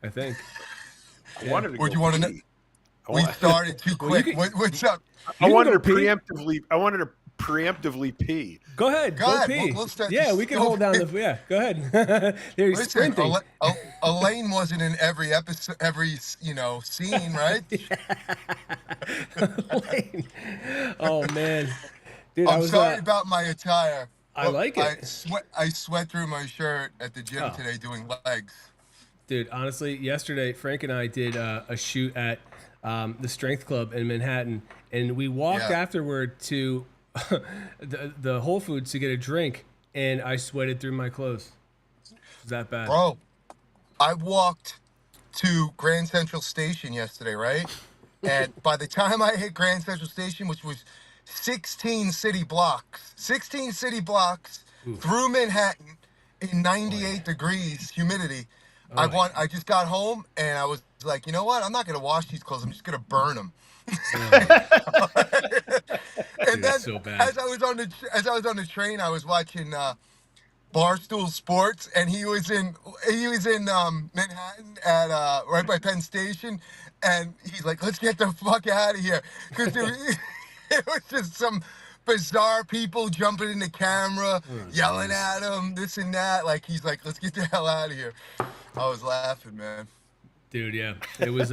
I think. I wanted to Or do you want to know? pee. We started too Well, you quick. can- What's up? I You wanted can to go pee. preemptively pee. Go ahead. Go Go ahead. pee. We'll start Yeah, to we can go hold down pee. the. Yeah, go ahead. They're Listen, sprinting. Elaine wasn't in every episode, every scene, right? Lane. Oh man, dude, I'm sorry about my attire. I like it. I sweat through my shirt at the gym Oh. today doing legs. Dude, honestly, yesterday Frank and I did a shoot at the Strength Club in Manhattan, and we walked afterward to the Whole Foods to get a drink, and I sweated through my clothes. It was that bad. Bro, I walked to Grand Central Station yesterday, right? And by the time I hit Grand Central Station, which was 16 city blocks through Manhattan in 98 degrees humidity, I just got home and I was like, you know what? I'm not gonna wash these clothes. I'm just gonna burn them. And Dude, then so bad. as I was on the train, I was watching Barstool Sports, and he was in Manhattan at right by Penn Station, and he's like, "Let's get the fuck out of here," because it was just some bizarre people jumping in the camera, yelling at him, this and that. Like he's like, "Let's get the hell out of here." I was laughing, man. Dude, yeah, it was.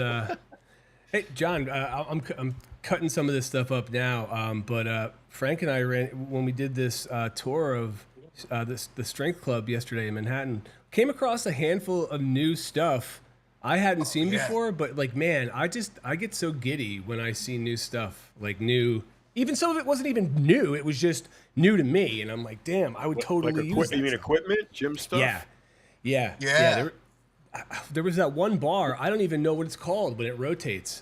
Hey, John, I'm cutting some of this stuff up now, but Frank and I when we did this tour of the Strength Club yesterday in Manhattan, came across a handful of new stuff I hadn't seen before. But like, man, I get so giddy when I see new stuff, like new. Even some of it wasn't even new; it was just new to me, and I'm like, damn, I would totally use that. You mean stuff. equipment, gym stuff? Yeah. There was that one bar. I don't even know what it's called, but it rotates.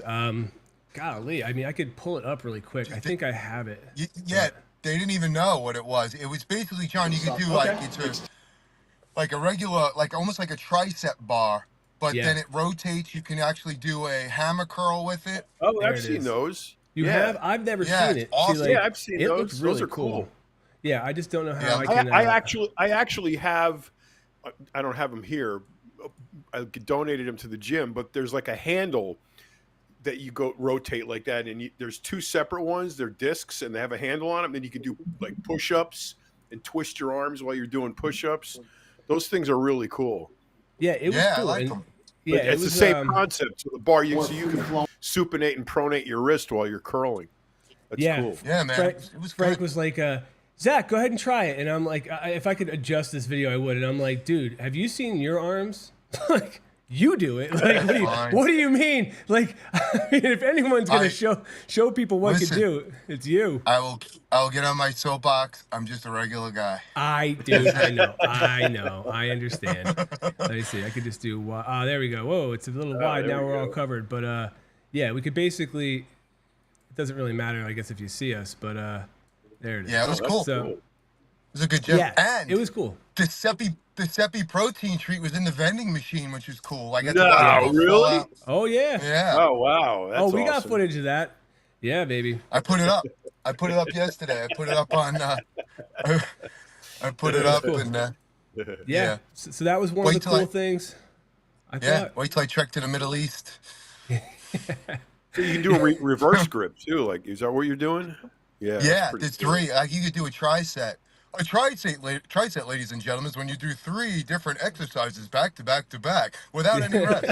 Golly, I mean, I could pull it up really quick. I think I have it. Yeah, they didn't even know what it was. It was basically, John, you could do like a regular, like almost like a tricep bar, but then it rotates. You can actually do a hammer curl with it. Oh, I've seen those. You have? I've never seen it. Awesome. See, like, I've seen it those. looks really Those are cool. Yeah, I just don't know how I can. I actually have. I don't have them here. I donated them to the gym, but there's like a handle that you go rotate like that, and there's two separate ones. They're discs, and they have a handle on them. Then you can do like push-ups and twist your arms while you're doing push-ups. Those things are really cool. Yeah, it was cool. I like them. Yeah, it's the same concept. So the bar, so you can supinate and pronate your wrist while you're curling. That's cool. Yeah, man. Frank was like, Zach, go ahead and try it. And I'm like, if I could adjust this video, I would. And I'm like, dude, have you seen your arms? Like, you do it. Like, what do you mean? Like, I mean, if anyone's gonna show people what to do, it's you. I will get on my soapbox. I'm just a regular guy. I know. I understand. Let me see. I could just do. There we go. Whoa, it's a little wide. Now we're all covered. But yeah, we could basically. It doesn't really matter, I guess, if you see us. But there it is. Yeah, it was cool. So, it was a good gym. Yeah, and it was cool. The Seppi protein treat was in the vending machine, which was cool. I got to really? Oh yeah. Yeah. Oh wow. That's we got awesome. footage of that. Yeah, baby. I put it up. Yesterday. I put it up on. I put it up cool. and. Yeah. So that was one of the cool things. I thought. Wait till I trek to the Middle East. So you can do a reverse grip too. Like, is that what you're doing? Yeah. Yeah, there's three. Like you could do a tricep. A tricep, ladies and gentlemen, is when you do 3 different exercises back to back to back without any rest.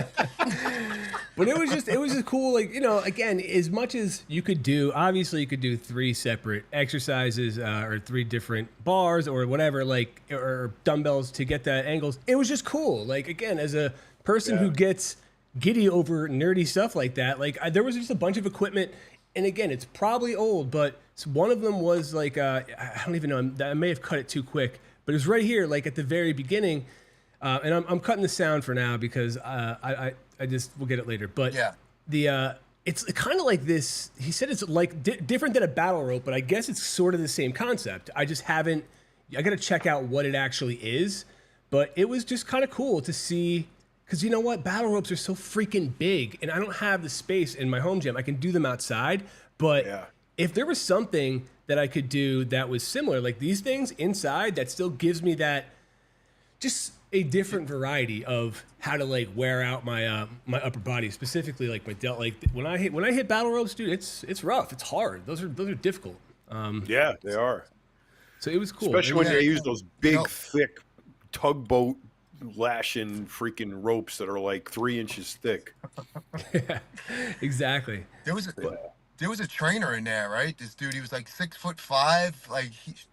But it was just cool. Like, again, as much as you could do, obviously you could do 3 separate exercises or 3 different bars or whatever, like, or dumbbells to get that angles. It was just cool. Like, again, as a person who gets giddy over nerdy stuff like that, like there was just a bunch of equipment. And again, it's probably old, but one of them was like, I don't even know, I may have cut it too quick, but it was right here, like at the very beginning. And I'm cutting the sound for now because I just, we'll get it later. But it's kind of like this, he said it's like different than a battle rope, but I guess it's sort of the same concept. I just haven't, I got to check out what it actually is. But it was just kind of cool to see. Because you know what? Battle ropes are so freaking big, and I don't have the space in my home gym. I can do them outside, but if there was something that I could do that was similar, like these things inside, that still gives me that just a different variety of how to like wear out my my upper body, specifically like my delt. Like when I hit battle ropes, dude, it's rough. It's hard. Those are difficult. Yeah, they are. So it was cool. Especially when Yeah, they use those big, you know, thick tugboat lashing freaking ropes that are like 3 inches thick. Yeah, exactly. there was a there was a trainer in there, right? This dude, he was like 6'5", like Let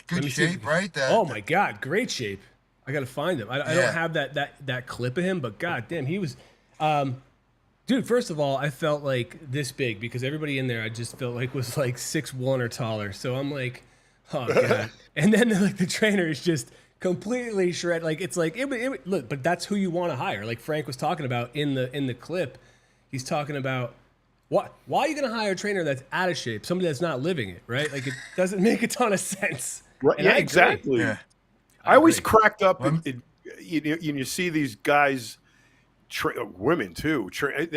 good me see if shape, we- right? Oh my God, great shape. I gotta find him. I Yeah. don't have that clip of him, but god damn, he was. Dude, first of all, I felt like this big because everybody in there I just felt like was like 6'1" or taller. So I'm like, oh god. And then like the trainer is just completely shredded. Like it's like look, but that's who you want to hire. Like Frank was talking about in the clip. He's talking about why are you gonna hire a trainer that's out of shape, somebody that's not living it, right? Like it doesn't make a ton of sense. Right? And Yeah, I agree. exactly. Yeah. I always agree. cracked up. Well, You see these guys, women too.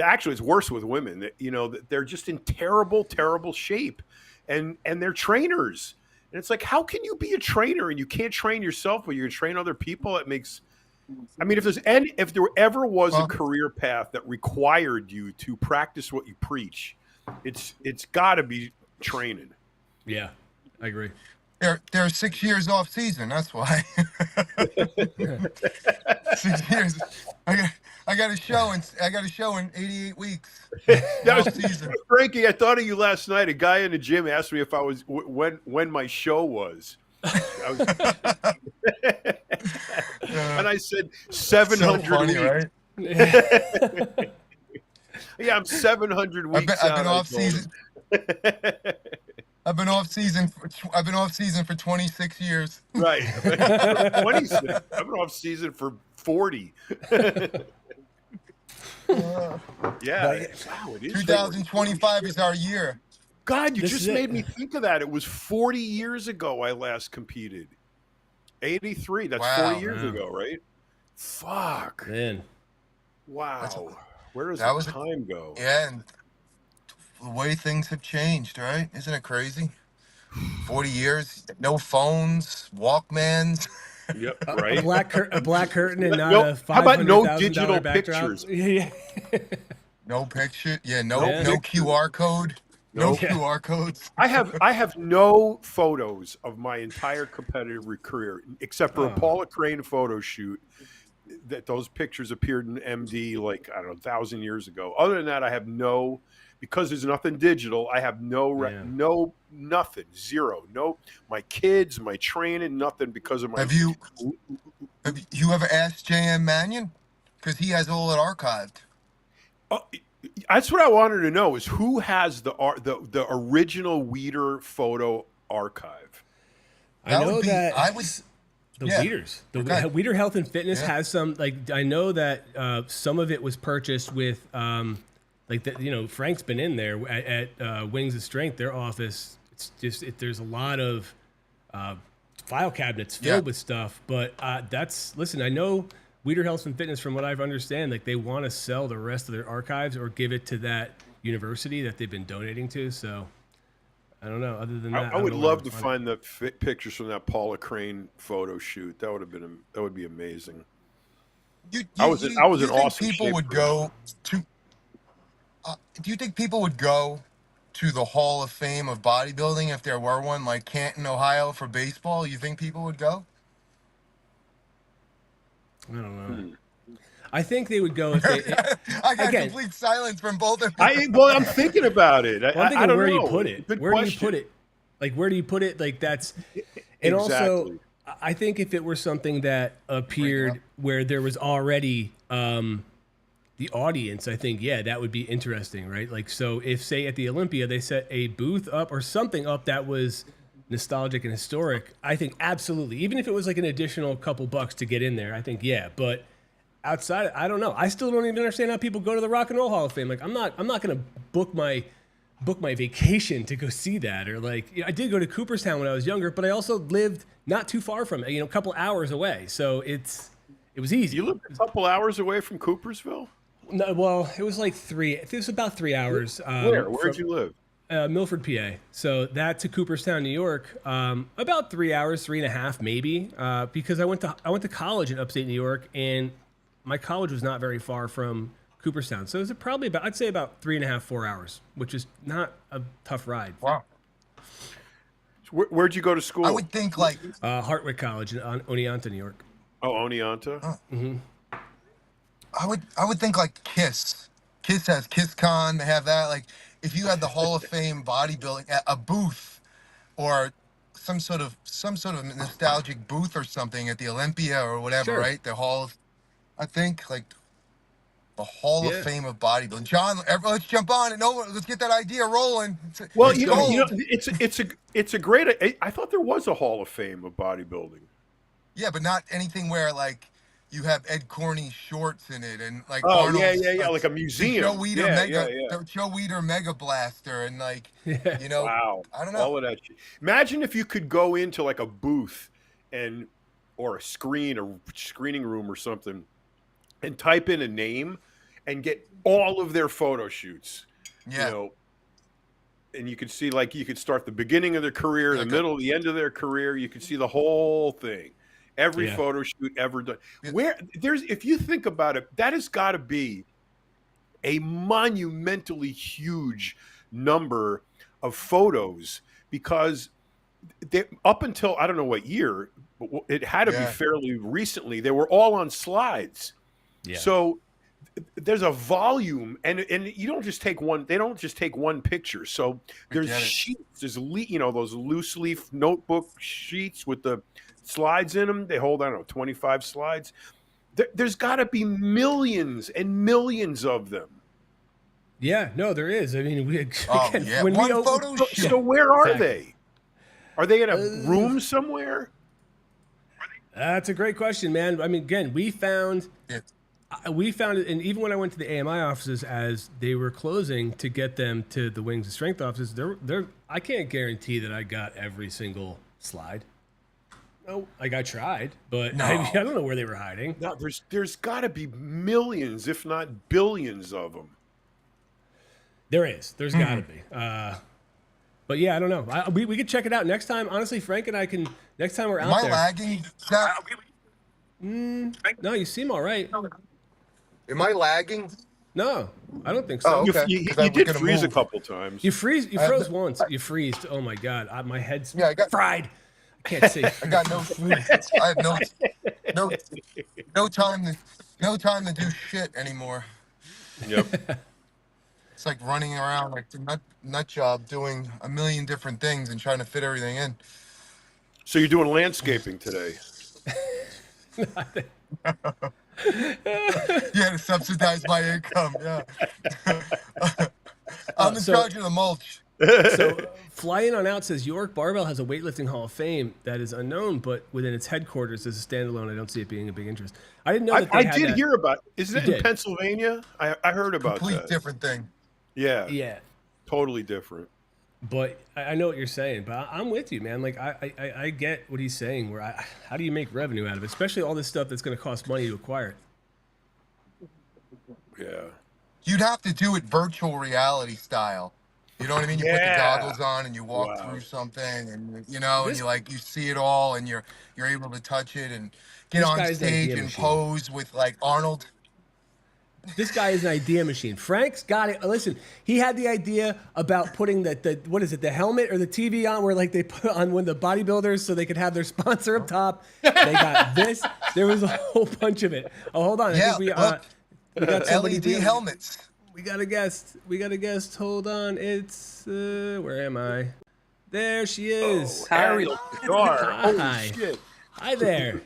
Actually, it's worse with women. That they're just in terrible, terrible shape, and they're trainers. And it's like, how can you be a trainer and you can't train yourself, but you can train other people? It makes. I mean, if there ever was a Well- career path that required you to practice what you preach, it's got to be training. Yeah, I agree. They're 6 years off season. That's why. 6 years. I got a show in 88 weeks. That Off was, season. Frankie, I thought of you last night. A guy in the gym asked me if I was when my show was. And I said 700 So funny, weeks. right? Yeah, I'm 700 weeks I've been out, I off told him. season. I've been off season for 26 years. Right. 26. I've been off season for 40. Yeah. Wow, it is. 2025 is our year. God, you This just is it. made me think of that. It was 40 years ago I last competed. 83. That's Wow. 40 years Wow. ago, right? Fuck. Man, Wow. Where does That the was time go? Yeah, and the way things have changed, right? Isn't it crazy? 40 years, no phones, Walkmans. Yep, a right. black curtain and not No, a how about no $500,000 digital backdrop. pictures? Yeah. No picture. Yeah, no No QR code. No No. QR codes. I have no photos of my entire competitive career except for a Oh. Paula Crane photo shoot. That those pictures appeared in MD like I don't know 1,000 years ago. Other than that, I have no, because there's nothing digital. I have Yeah. nothing, zero. No, my kids, my training, nothing because of my. Have you ever asked J.M. Mannion? Because he has all it archived. Oh, that's what I wanted to know is who has the original Weeder photo archive. I That know would be- that I would- the yeah. Weeders, Okay. Weeder Health and Fitness Yeah. has some like I know that some of it was purchased with like that Frank's been in there at Wings of Strength, their office. It's just there's a lot of file cabinets filled Yeah. with stuff, but listen, I know Weeder Health and Fitness, from what I understand, like they want to sell the rest of their archives or give it to that university that they've been donating to. So I don't know. Other than that, I would don't know where love to find find the pictures from that Paula Crane photo shoot. That would be amazing. I was in think awesome people shape would for go to. Do you think people would go to the Hall of Fame of bodybuilding if there were one, like Canton, Ohio, for baseball? You think people would go? I don't know. I think they would go if they. I got Again. complete silence from both of you. I'm thinking about it. Well, I'm I thinking don't where know. you put it. Good Where do you question. put it? Like where do you put it? Like that's. And also, Exactly. I think if it were something that appeared where there was already the audience, I think that would be interesting, right? Like so, if say at the Olympia they set a booth up or something up that was nostalgic and historic, I think absolutely. Even if it was like an additional couple bucks to get in there, I think but. Outside, I don't know. I still don't even understand how people go to the Rock and Roll Hall of Fame. Like, I'm not going to book my vacation to go see that. Or like, I did go to Cooperstown when I was younger, but I also lived not too far from it. A couple hours away, so it was easy. You live a couple hours away from Coopersville? No, well, it was like 3. It was about 3 hours. Where'd you live? Milford, PA. So that to Cooperstown, New York, about 3 hours, 3.5 maybe, because I went to college in upstate New York, and my college was not very far from Cooperstown. So it was probably about, I'd say about 3.5, 4 hours, which is not a tough ride. Wow. Where'd you go to school? I would think like Hartwick College in Oneonta, New York. Oh, Oneonta. I would think like Kiss. Kiss has KissCon. They have that. Like if you had the Hall of Fame bodybuilding at a booth, or some sort of nostalgic booth or something at the Olympia or whatever, Sure. right? The Hall of, I think like the Hall Yeah. of Fame of bodybuilding. John, let's jump on it. No, let's get that idea rolling. Well, It's you know, gold. it's a great. I thought there was a Hall of Fame of bodybuilding. Yeah, but not anything where like you have Ed Corney's shorts in it and like Oh, Arnold's, yeah, like a museum. Joe Weider Yeah. the Joe Weider Mega Blaster and like Yeah. you know Wow. I don't know. All of that shit. Imagine if you could go into like a booth or a screening room or something and type in a name and get all of their photo shoots. Yeah. You know, and you could see, like, you could start the beginning of their career, the middle, the end of their career. You could see the whole thing. Every Yeah. photo shoot ever done. Yeah. If you think about it, that has got to be a monumentally huge number of photos, because up until I don't know what year, but it had to be fairly recently, they were all on slides. Yeah. So there's a volume, and you don't just take one. They don't just take one picture. So there's sheets. There's those loose leaf notebook sheets with the slides in them. They hold, I don't know, 25 slides. There's got to be millions and millions of them. Yeah, no, there is. I mean, So where are they? Are they in a room somewhere? That's a great question, man. I mean, again, we found it, and even when I went to the AMI offices as they were closing to get them to the Wings and Strength offices, I can't guarantee that I got every single slide. No, like I tried, but No. I don't know where they were hiding. No, there's got to be millions, if not billions, of them. There is. There's got to be. But yeah, I don't know. We could check it out next time. Honestly, Frank and I can. Next time we're out Am I there. lagging? Zach? No, you seem all right. Am I lagging? No, I don't think so. Oh, okay. You 'Cause I was did gonna freeze a move. couple times. You froze once. You freezed. Oh my god, my head's Yeah, I got- fried. I can't see. I got no food. I have no time to do shit anymore. Yep. It's like running around like the nut job, doing a million different things and trying to fit everything in. So you're doing landscaping today. Yeah, to subsidize my income. Yeah. I'm in charge of the mulch. So Fly In On Out says York Barbell has a weightlifting Hall of Fame that is unknown, but within its headquarters as a standalone, I don't see it being a big interest. I didn't know that I they had did that. hear about. Isn't it You in did. Pennsylvania? I heard about Complete that. different thing. Yeah. Yeah, Totally different. but I know what you're saying. But I'm with you, man. Like I get what he's saying. Where how do you make revenue out of it, especially all this stuff that's going to cost money to acquire it? Yeah. You'd have to do it virtual reality style. You know what I mean? You put the Yeah. goggles on and you walk Wow. through something, and you see it all, and you're able to touch it and get This on guy's an stage idea and machine. pose with like Arnold. This guy is an idea machine. Frank's got it. Listen, he had the idea about putting the what is it, the helmet or the TV on where like they put on when the bodybuilders so they could have their sponsor up top. They got this. There was a whole bunch of it. Oh, hold on. Yeah, I think look. we got somebody LED doing- helmets. We got a guest. Hold on. It's where am I? There she is. Ariel. Hi. Holy shit. Hi there.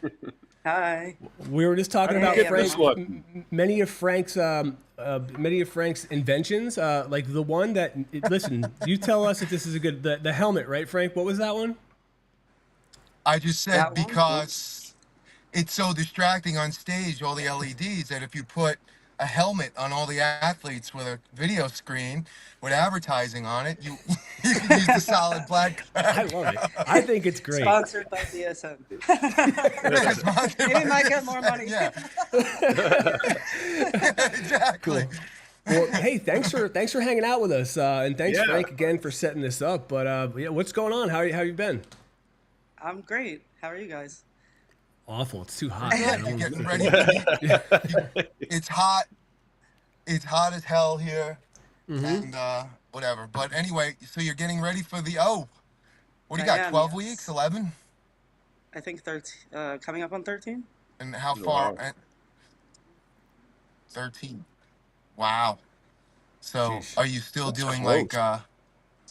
Hi. We were just talking about Get Frank. this look. Many of Frank's inventions, like the one that. Listen, you tell us if this is a good. The helmet, right, Frank? What was that one? I just said That one? because it's so distracting on stage, all the LEDs, that if you put a helmet on all the athletes with a video screen with advertising on it, you can use the solid black. I love it. I think it's great. Sponsored by DSM. Maybe might get more money. Yeah. Exactly. Cool. Well, hey, thanks for hanging out with us, and thanks Yeah. Frank again for setting this up. But yeah, what's going on? How you been? I'm great. How are you guys? Awful. It's too Pretty hot. good. You're getting ready for it's hot. It's hot as hell here, and whatever. But anyway, so you're getting ready for the what do you I got? am, 12 weeks, yes. 11, I think 13, coming up on 13. and how far? Wow. 13. Wow. So Sheesh. are you still That's doing close. like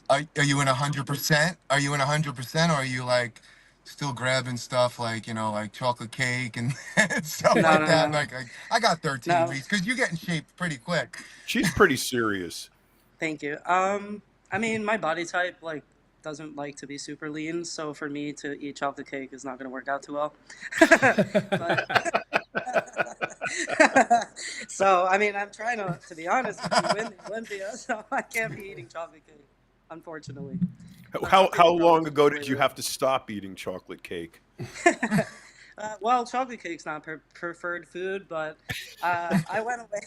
are you in 100%? Are you in 100%, or are you like still grabbing stuff like like chocolate cake and stuff No, like no, that? no, Like I got 13 no. weeks because you get in shape pretty quick. She's pretty serious. Thank you. I mean, my body type like doesn't like to be super lean, so for me to eat chocolate cake is not going to work out too well. But so I mean, I'm trying to be honest with you, win the Olympia, so I can't be eating chocolate cake, unfortunately. But some How people probably long ago lose did weight you with have to stop eating chocolate cake? it. Well, chocolate cake's not preferred food, but I went away.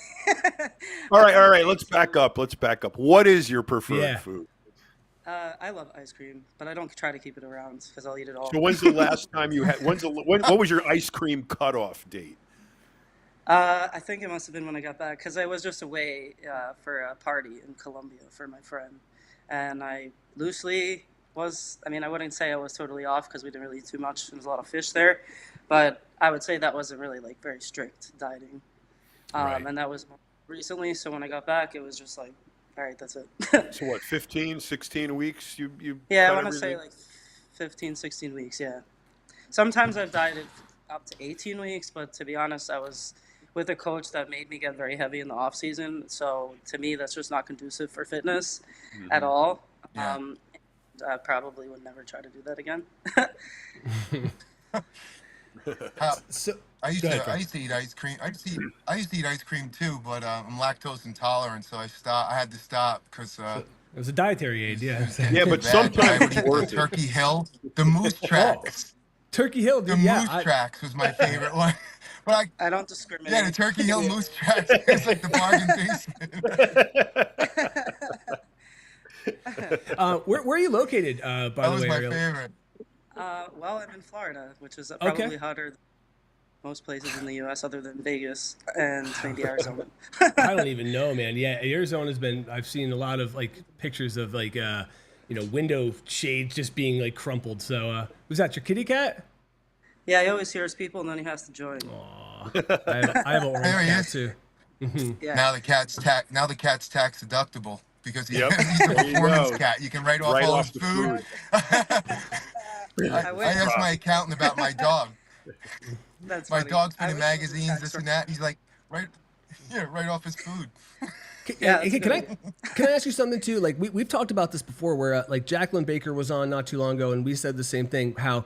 All I right, went all right. away Let's back to. up. Let's back up. What is your preferred Yeah. food? I love ice cream, but I don't try to keep it around because I'll eat it all. So when's the last time you had? What was your ice cream cutoff date? I think it must have been when I got back because I was just away for a party in Colombia for my friend, and I loosely was. I mean, I wouldn't say I was totally off because we didn't really eat too much. There was a lot of fish there, but I would say that wasn't really like very strict dieting. Right. And that was more recently. So when I got back, it was just like, all right, that's it. So what? 15, 16 weeks? You Yeah, I cut want to say everything? like 15, 16 weeks. Yeah. Sometimes I've dieted up to 18 weeks, but to be honest, I was with a coach that made me get very heavy in the off season. So to me, that's just not conducive for fitness at Mhm. all. Yeah. I probably would never try to do that again. How, So I used go ahead, to I Frank. used to eat ice cream. I used to eat ice cream too, but I'm lactose intolerant, so I had to stop because So it was a dietary it aid. was, it Yeah. was getting Yeah, too but bad. But I sometimes would it's eat the worth it. Turkey Hill, the moose Oh, tracks. Turkey Hill, The dude. Yeah. moose tracks was my favorite one. But I don't yeah, the discriminate. Turkey Hill moose tracks is like the bargain basement. Where are you located? By That the was way, my Ariel. favorite. Well, I'm in Florida, which is Okay. probably hotter than most places in the U.S. other than Vegas and maybe Arizona. I don't even know, man. Yeah, Arizona's been. I've seen a lot of like pictures of like window shades just being like crumpled. So was that your kitty cat? Yeah, he always hears people and then he has to join. Aw, I have an There orange he cat is. too. Yeah, Now the cat's tax deductible because Yep. he's a There you performance go. cat. You can write off Right all off his the food. food. I I wish. asked my accountant about my dog. That's My funny. dog's been I in wish there was a magazines, tax this structure. and that. He's like, right, yeah, right off his food. Yeah, that's a Can good I idea. can I ask you something too? Like we've talked about this before, where like Jacqueline Baker was on not too long ago, and we said the same thing. How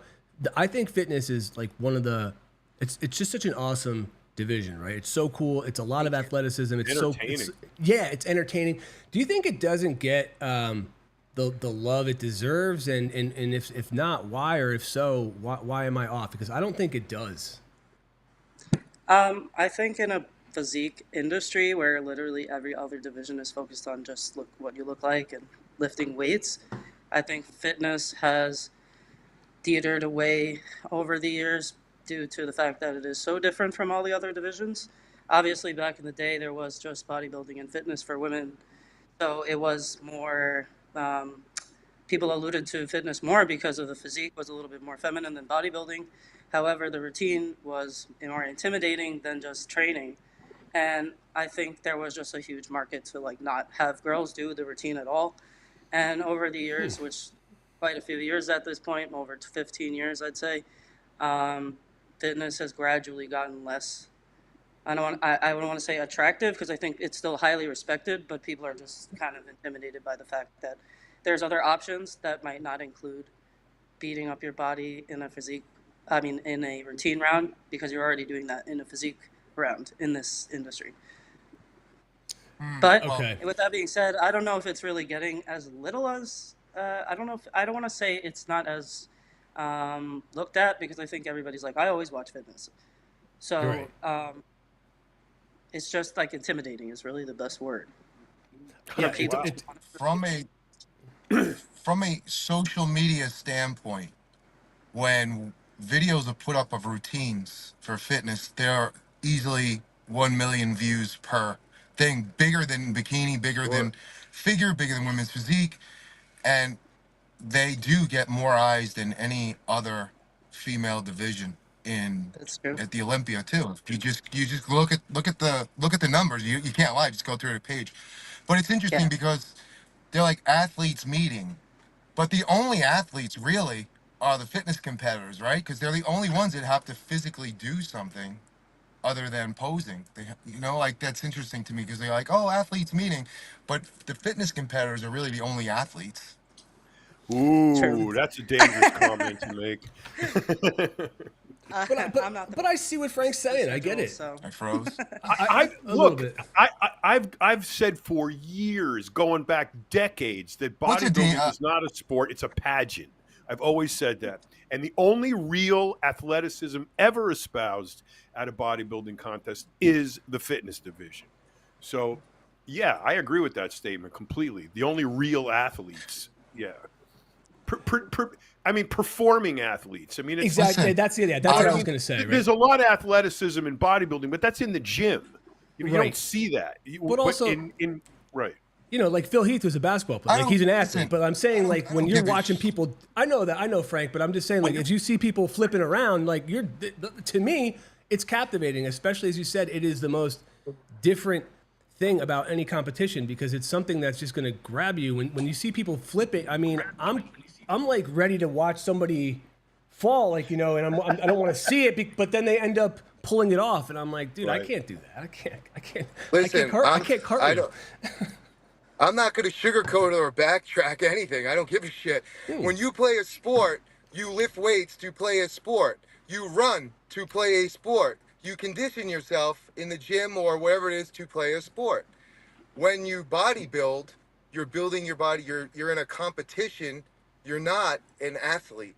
I think fitness is like one of the it's just such an awesome division, right? It's so cool. It's a lot of Thank you. athleticism. It's Entertaining. yeah, it's entertaining. Do you think it doesn't get the love it deserves? And if not, why? Or if so, why am I off? Because I don't think it does. I think in a physique industry where literally every other division is focused on just look what you look like and lifting weights, I think fitness has teetered away over the years due to the fact that it is so different from all the other divisions. Obviously, back in the day, there was just bodybuilding and fitness for women, so it was more. People alluded to fitness more because of the physique was a little bit more feminine than bodybuilding. However, the routine was more intimidating than just training. And I think there was just a huge market to like not have girls do the routine at all. And over the years, which quite a few years at this point, over 15 years, I'd say, um, fitness has gradually gotten less. I don't want to say attractive because I think it's still highly respected, but people are just kind of intimidated by the fact that there's other options that might not include beating up your body in a physique, I mean, in a routine round, because you're already doing that in a physique round in this industry. But Well, Okay. with that being said, I don't know if it's really getting as little as, I don't know if, I don't want to say it's not as looked at because I think everybody's like, I always watch fitness. So Right. it's just like intimidating is really the best word. Yeah, People it, just wanna- From a social media standpoint, when videos are put up of routines for fitness, there are easily 1 million views per thing, bigger than bikini, bigger Sure. than figure, bigger than women's physique, and they do get more eyes than any other female division in That's true. at the Olympia too. If you just look at the numbers. You can't lie. Just go through the page. But it's interesting Yeah. because they're like athletes meeting, but the only athletes really are the fitness competitors, right? Because they're the only ones that have to physically do something other than posing. Like that's interesting to me because they're like, oh, athletes meeting, but the fitness competitors are really the only athletes. True. Ooh, that's a dangerous comment to make. I'm not the but I see what Frank's saying. I get schedule, it. so I froze. A little Look. bit. I've said for years, going back decades, that What's a bodybuilding is not a sport; it's a pageant. I've always said that, and the only real athleticism ever espoused at a bodybuilding contest is the fitness division. So, yeah, I agree with that statement completely. The only real athletes, yeah. I mean, performing athletes. I mean, it's Exactly. Listen, That's That's I what I was don't- going to say. Right? there's a lot of athleticism in bodybuilding, but that's in the gym. You Right. don't see that. But also- in right. Like Phil Heath was a basketball player. I Like don't- he's an listen, athlete. But I'm saying, I like, don't when you're give a watching people, I know, Frank, but I'm just saying, like, if you see people flipping around, like, to me, it's captivating, especially as you said, it is the most different thing about any competition because it's something that's just going to grab you. When you see people flip it, I mean, I'm like ready to watch somebody fall, like, and I don't want to see it, but then they end up pulling it off, and I'm like, dude, I Right. can't do that. I can't. Listen, I can't cart I you. don't. I'm not going to sugarcoat or backtrack anything. I don't give a shit. When you play a sport, you lift weights to play a sport. You run to play a sport. You condition yourself in the gym or wherever it is to play a sport. When you bodybuild, you're building your body. You're in a competition. You're not an athlete.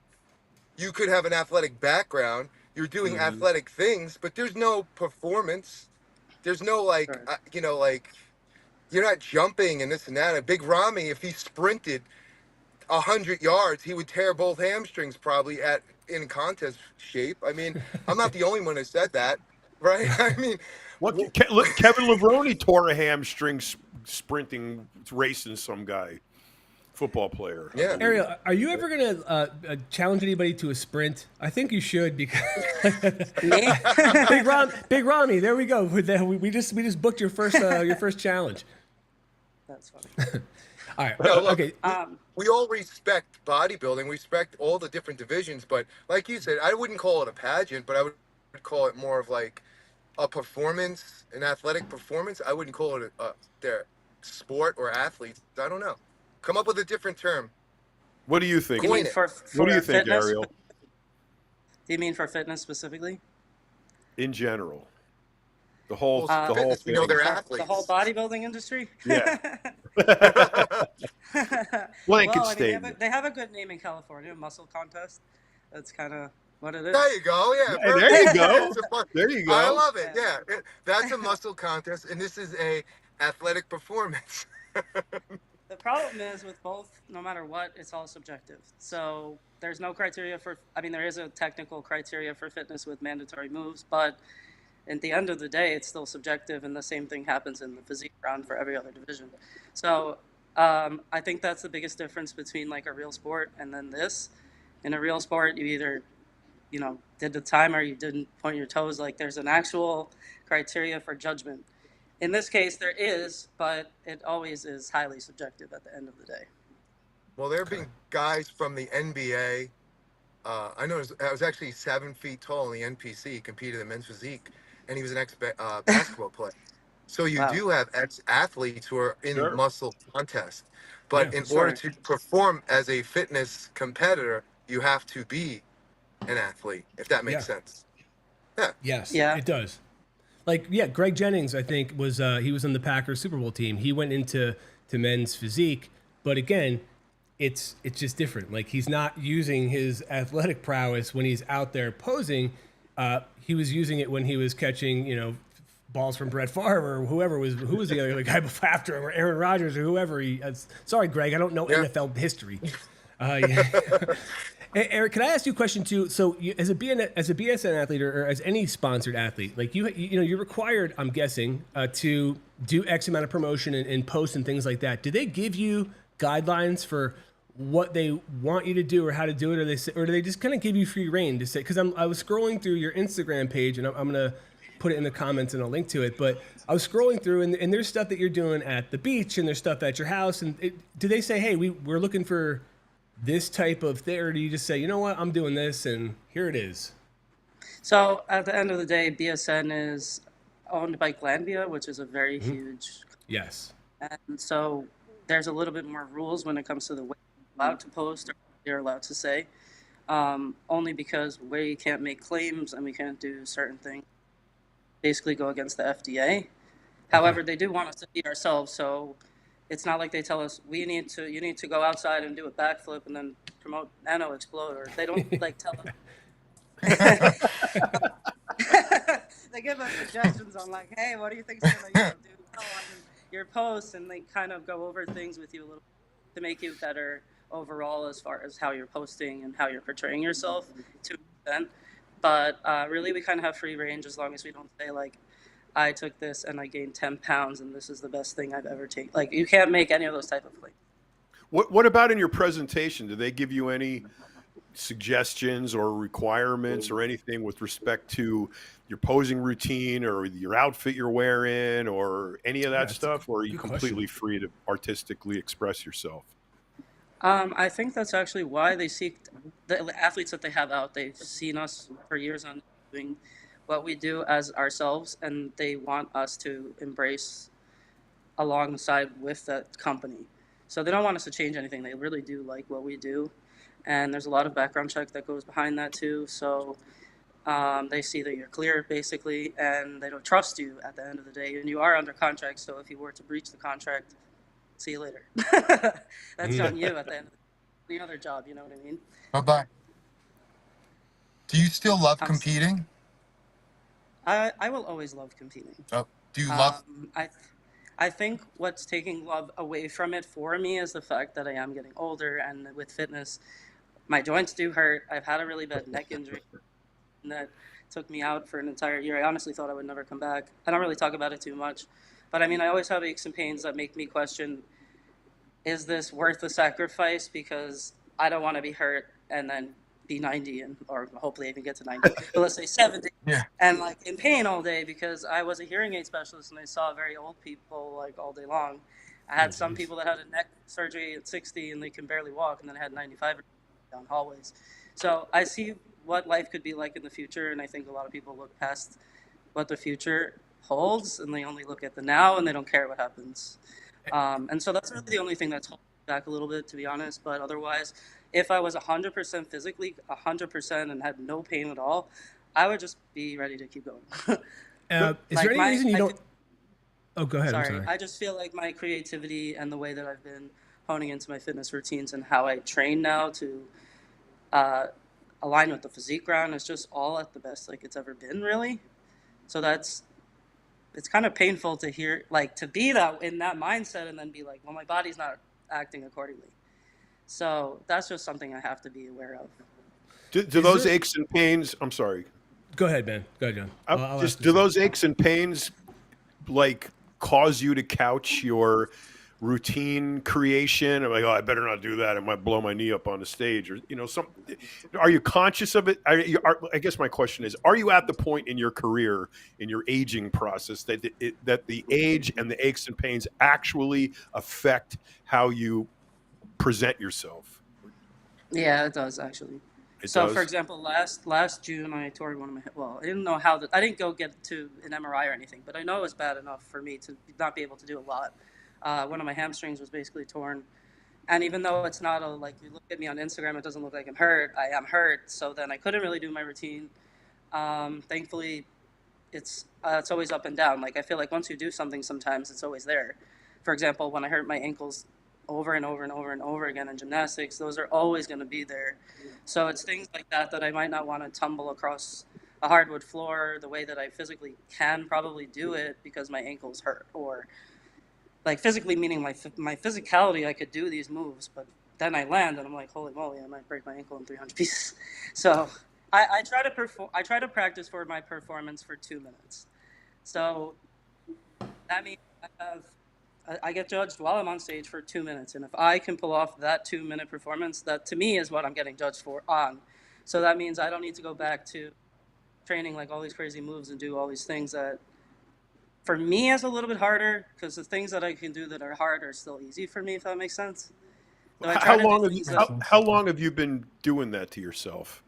You could have an athletic background. You're doing athletic things, but there's no performance. There's no like, Sure. like you're not jumping and this and that. A big Rami, if he sprinted 100 yards, he would tear both hamstrings probably in contest shape. I mean, I'm not the only one who said that, right? I mean, Look, Kevin Levrone tore a hamstring sprinting, racing some guy, football player. I Yeah. believe. Ariel, are you ever gonna challenge anybody to a sprint? I think you should because Me? Big Rami. There we go. We just booked your first challenge. That's funny. All right. No, look, Okay. we all respect bodybuilding, we respect all the different divisions, but like you said, I wouldn't call it a pageant, but I would call it more of like a performance, an athletic performance. I wouldn't call it their sport or athletes. I don't know. Come up with a different term. What do you think? You mean for What do you think, fitness? Ariel? Do you mean for fitness specifically? In general, the whole Fitness, we know thing. they're The athletes. whole bodybuilding industry? Yeah. Blanket Well, I mean, statement. they have a good name in California, muscle contest. That's kind of what it is. There you go. Yeah. Hey, there you go. It's a fun- There you I go. love it. Yeah. That's a muscle contest, and this is a athletic performance. The problem is with both, no matter what, it's all subjective. So there's no criteria there is a technical criteria for fitness with mandatory moves, but at the end of the day, it's still subjective, and the same thing happens in the physique round for every other division. So I think that's the biggest difference between like a real sport and then this. In a real sport, you either, did the time or you didn't point your toes. Like there's an actual criteria for judgment. In this case, there is, but it always is highly subjective at the end of the day. Well, there have been guys from the NBA. I know I was actually 7 feet tall in the NPC. He competed in men's physique, and he was an ex-basketball player. So you Wow. do have ex-athletes who are in Sure. muscle contests. But Yeah, in sure. order to perform as a fitness competitor, you have to be an athlete, if that makes sense. Yeah. Yes. Yeah. It does. Like, yeah, Greg Jennings, I think, was he was on the Packers Super Bowl team. He went into men's physique, but again, it's just different. Like he's not using his athletic prowess when he's out there posing. He was using it when he was catching, balls from Brett Favre or who was the other guy before after him, or Aaron Rodgers or whoever. Sorry, Greg, I don't know NFL history. Yeah. Hey, Eric, can I ask you a question too? So, as a BSN athlete or as any sponsored athlete, like you're required, I'm guessing, to do X amount of promotion and posts and things like that. Do they give you guidelines for what they want you to do or how to do it, or do they just kind of give you free reign to say? Because I was scrolling through your Instagram page, and I'm gonna put it in the comments and a link to it. But I was scrolling through, and there's stuff that you're doing at the beach, and there's stuff at your house. And do they say, hey, we're looking for this type of thing, or do you just say, you know what, I'm doing this, and here it is? So at the end of the day, BSN is owned by Glanbia, which is a very huge. Yes. And so there's a little bit more rules when it comes to the way you're allowed to post or what you're allowed to say. Only because we can't make claims and we can't do certain things, basically go against the FDA. However, they do want us to be ourselves, so it's not like they tell us you need to go outside and do a backflip and then promote Nano Explode, or they don't like tell us. They give us suggestions on like, hey, what do you think's gonna do on your posts, and they kind of go over things with you a little to make you better overall as far as how you're posting and how you're portraying yourself to an extent. But really, we kind of have free range as long as we don't say like, I took this and I gained 10 pounds and this is the best thing I've ever taken. Like, you can't make any of those type of claims. What about in your presentation? Do they give you any suggestions or requirements or anything with respect to your posing routine or your outfit you're wearing or any of that stuff? Or are you completely free to artistically express yourself? I think that's actually why they seek the athletes that they have out. They've seen us for years on doing what we do as ourselves, and they want us to embrace alongside with that company. So they don't want us to change anything. They really do like what we do, and there's a lot of background check that goes behind that too. So they see that you're clear basically, and they don't trust you at the end of the day. And you are under contract, so if you were to breach the contract, see you later. That's on you at the end of the other job. You know what I mean? Bye-bye. Do you still love competing? I will always love competing. Oh, do you love? I think what's taking love away from it for me is the fact that I am getting older, and with fitness, my joints do hurt. I've had a really bad neck injury that took me out for an entire year. I honestly thought I would never come back. I don't really talk about it too much, but I mean, I always have aches and pains that make me question, is this worth the sacrifice? Because I don't want to be hurt and then be 90 or hopefully even get to 90, but let's say 70, and like in pain all day, because I was a hearing aid specialist and I saw very old people like all day long. I had some people that had a neck surgery at 60 and they can barely walk, and then I had 95 down hallways. So I see what life could be like in the future, and I think a lot of people look past what the future holds and they only look at the now and they don't care what happens. And so that's really the only thing that's holding me back a little bit, to be honest. But otherwise, if I was 100% physically, 100% and had no pain at all, I would just be ready to keep going. Is there any reason you don't? Oh, go ahead. Sorry. I'm sorry. I just feel like my creativity and the way that I've been honing into my fitness routines and how I train now to align with the physique ground is just all at the best like it's ever been, really. So it's kind of painful to hear, like, to be that in that mindset and then be like, well, my body's not acting accordingly. So that's just something I have to be aware of. Do those aches and pains? I'm sorry. Go ahead, man. Go ahead, John. I'll do those aches and pains like cause you to couch your routine creation? I'm like, oh, I better not do that. It might blow my knee up on the stage, or Are you conscious of it? I guess my question is: are you at the point in your career, in your aging process, that the age and the aches and pains actually affect how you present yourself? Yeah, it does actually. For example, last June I tore one of my I didn't know how I didn't go get to an MRI or anything, but I know it was bad enough for me to not be able to do a lot. One of my hamstrings was basically torn, and even though it's not like you look at me on Instagram, it doesn't look like I'm hurt. I am hurt, so then I couldn't really do my routine. Thankfully, it's always up and down. Like, I feel like once you do something, sometimes it's always there. For example, when I hurt my ankles over and over and over and over again in gymnastics, those are always going to be there. So it's things like that I might not want to tumble across a hardwood floor the way that I physically can probably do it because my ankle's hurt, or like physically meaning my physicality, I could do these moves, but then I land and I'm like, holy moly, I might break my ankle in 300 pieces. So I try to I try to practice for my performance for 2 minutes. So that means I get judged while I'm on stage for 2 minutes, and if I can pull off that 2 minute performance, that to me is what I'm getting judged for on. So that means I don't need to go back to training like all these crazy moves and do all these things that for me is a little bit harder, because the things that I can do that are hard are still easy for me, if that makes sense. So I try How to do long have you things that, how long have you been doing that to yourself?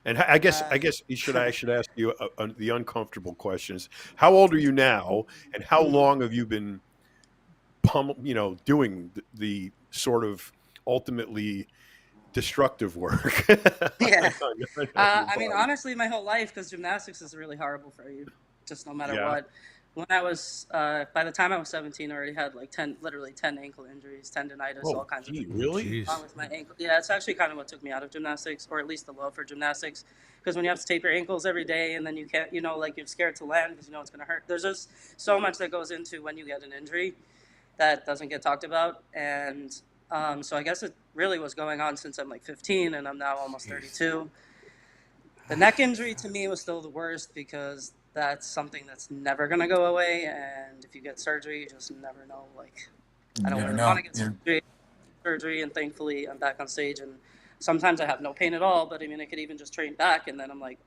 And I guess I should ask you the uncomfortable questions. How old are you now, and how long have you been doing the sort of ultimately destructive work? yeah. on your I mean, body? honestly, my whole life, because gymnastics is really horrible for you, just no matter Yeah. what. When I was, by the time I was 17, I already had like 10, literally 10 ankle injuries, tendonitis, all Oh, kinds of gee, things really? Jeez. wrong with my ankle. Yeah, it's actually kind of what took me out of gymnastics, or at least the love for gymnastics. Because when you have to tape your ankles every day, and then you can't, like you're scared to land because you know it's going to hurt. There's just so much that goes into when you get an injury that doesn't get talked about. And so I guess it really was going on since I'm like 15, and I'm now almost 32. The neck injury to me was still the worst, because that's something that's never going to go away. And if you get surgery, you just never know. Like, I You don't never really want know. to get Yeah. surgery. And thankfully, I'm back on stage. And sometimes I have no pain at all. But I mean, I could even just train back, and then I'm like,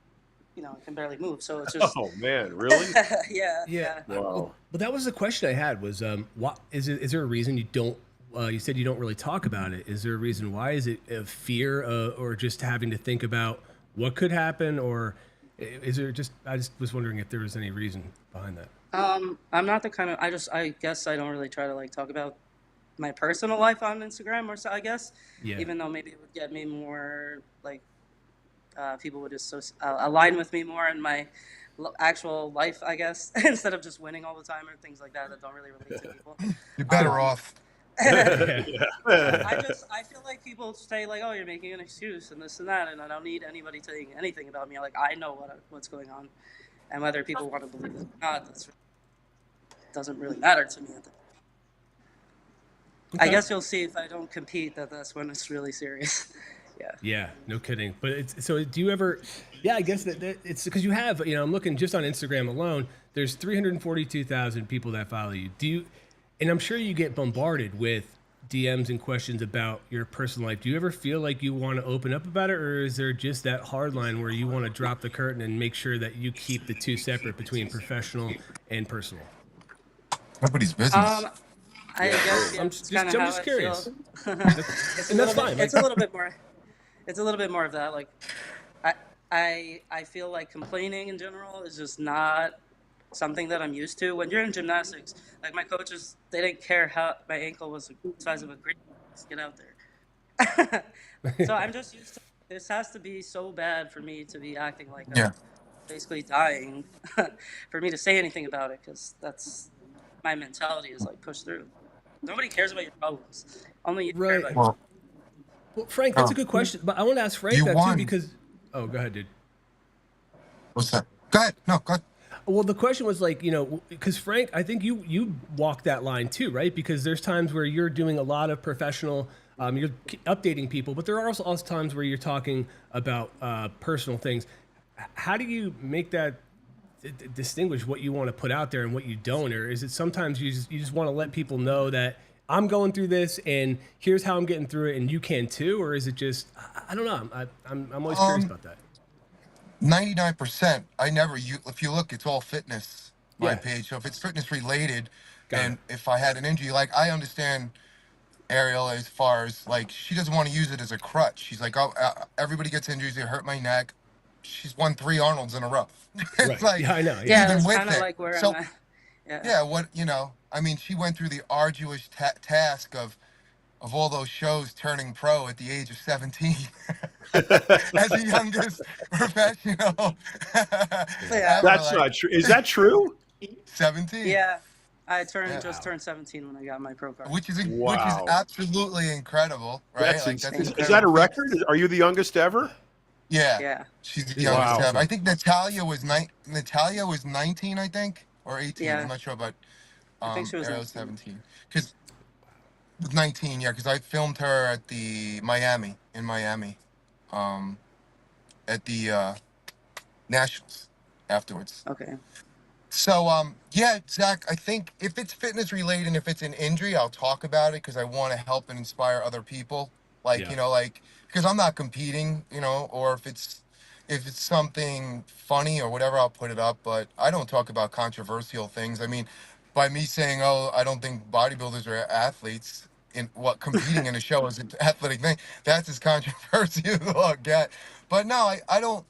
I can barely move. So it's just, Oh man, really? yeah, Yeah. yeah. Wow. But that was the question I had was, what is there a reason you don't, you said you don't really talk about it. Is there a reason why? Is it a fear or just having to think about what could happen, or is there I just was wondering if there was any reason behind that. I'm not the kind of, I guess I don't really try to like talk about my personal life on Instagram, or so, I guess, Yeah. even though maybe it would get me more like, people would align with me more in my actual life, I guess, instead of just winning all the time or things like that don't really relate to people. You're better Um, off. Yeah. I feel like people say like, oh, you're making an excuse and this and that, and I don't need anybody saying anything about me. Like, I know what's going on, and whether people want to believe it or not, doesn't really matter to me. I guess you'll see if I don't compete that's when it's really serious. Yeah. Yeah, no kidding. But it's so. Do you ever? Yeah, I guess that it's because you have. I'm looking just on Instagram alone. There's 342,000 people that follow you. Do you? And I'm sure you get bombarded with DMs and questions about your personal life. Do you ever feel like you want to open up about it, or is there just that hard line where you want to drop the curtain and make sure that you keep the two separate between professional and personal? Nobody's business. I guess I'm it's kind of I'm how just I curious. feel. It's a And that's little fine. bit. It's a little bit more. It's a little bit more of that. Like, I feel like complaining in general is just not something that I'm used to. When you're in gymnastics, like my coaches, they didn't care how my ankle was the size of a grape. Just get out there. So I'm just used to. This has to be so bad for me to be acting like I'm Yeah. basically dying, for me to say anything about it, because that's my mentality is like push through. Nobody cares about your problems. Only you care Right. about. Well, Well, Frank, that's a good question. But I want to ask Frank you that too won. because. Oh, go ahead, dude. What's that? Go ahead. No, go ahead. Well, the question was like, because Frank, I think you walk that line too, right? Because there's times where you're doing a lot of professional, you're updating people, but there are also times where you're talking about personal things. How do you make that distinguish what you want to put out there and what you don't, or is it sometimes you just want to let people know that I'm going through this and here's how I'm getting through it, and you can too, or is it just I don't know. I'm always curious about that. 99%. If you look, it's all fitness, my Yeah. page. So if it's fitness related, Got and it. if I had an injury, like I understand Ariel as far as like she doesn't want to use it as a crutch. She's like, oh, everybody gets injuries. It hurt my neck. She's won 3 Arnolds in a row. It's Right. like, Yeah, I know. Yeah, even that's with kind of it. like where So I'm at. Yeah. yeah, I mean, she went through the arduous task of all those shows turning pro at the age of 17 as the youngest professional Yeah. ever, That's like not true. Is that true? 17. Yeah. I Yeah. just turned 17 when I got my pro card. Which is Wow. absolutely incredible, right? That's Like that's is that a incredible. record? Are you the youngest ever? Yeah, Yeah, she's the She's youngest Wow. ever. I awesome. think Natalia was 19, I think, or 18. I'm yeah. not sure about I think she was Ariel's 19. 17. Because 19, yeah, because I filmed her at the Miami in Miami, um, at the Nationals afterwards. Okay. So yeah, Zach, I think if it's fitness related and if it's an injury, I'll talk about it because I want to help and inspire other people. Like, Yeah. like because I'm not competing, or if it's something funny or whatever, I'll put it up. But I don't talk about controversial things. I mean, by me saying, oh, I don't think bodybuilders are athletes in what competing in a show is an athletic thing, that's as controversial as I'll get. But no, I don't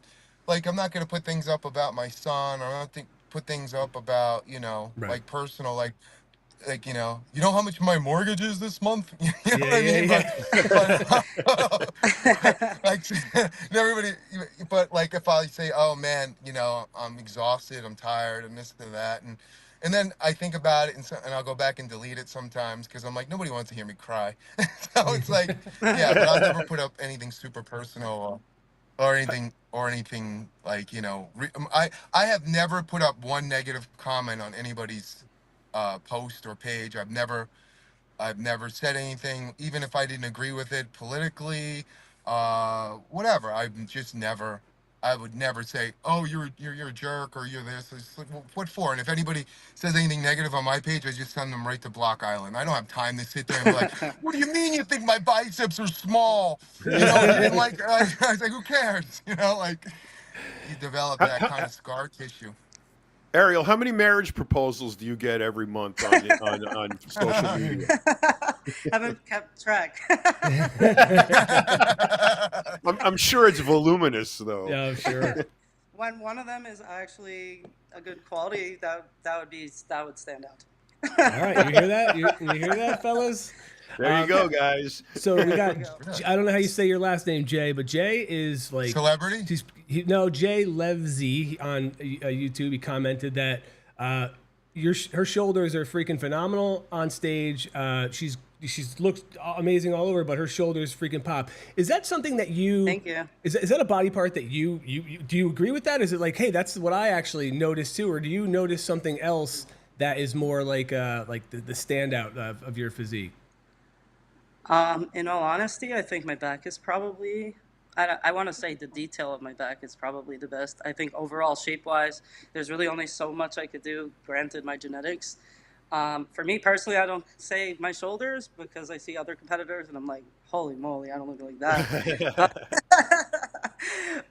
like I'm not gonna put things up about my son, or I don't think put things up about Right. like personal, like you know how much my mortgage is this month. You know Yeah, what I mean? yeah, But like everybody. But like if I say, oh man, I'm exhausted, I'm tired, and this and that, and then I think about it, and I'll go back and delete it sometimes because I'm like, nobody wants to hear me cry. So it's like, yeah, but I'll never put up anything super personal or anything like I have never put up one negative comment on anybody's post or page. I've never said anything, even if I didn't agree with it politically, whatever. I've just never. I would never say, "Oh, you're a jerk" or "you're this." It's like, well, what for? And if anybody says anything negative on my page, I just send them right to Block Island. I don't have time to sit there and be like, "What do you mean you think my biceps are small?" You didn't yeah. like. I was like, "Who cares?" Like you develop How, that kind how, of scar tissue. Ariel, how many marriage proposals do you get every month on social media? Haven't kept track. I'm sure it's voluminous though. Yeah, I'm sure. When one of them is actually a good quality, that would stand out. All right, you hear that? You hear that, fellas? There you Um, go, guys. so we There got. we go. I don't know how you say your last name, Jay, but Jay is like. Celebrity? No, Jay Levzy on YouTube. He commented that her shoulders are freaking phenomenal on stage. She's looks amazing all over, but her shoulders freaking pop. Is that something that you? Thank you. Is that a body part that you do you agree with that? Is it like, hey, that's what I actually noticed too, or do you notice something else that is more like the standout of your physique? In all honesty, I think my back is probably. I want to say the detail of my back is probably the best. I think overall, shape wise, there's really only so much I could do, granted my genetics. For me personally, I don't say my shoulders because I see other competitors and I'm like, holy moly, I don't look like that.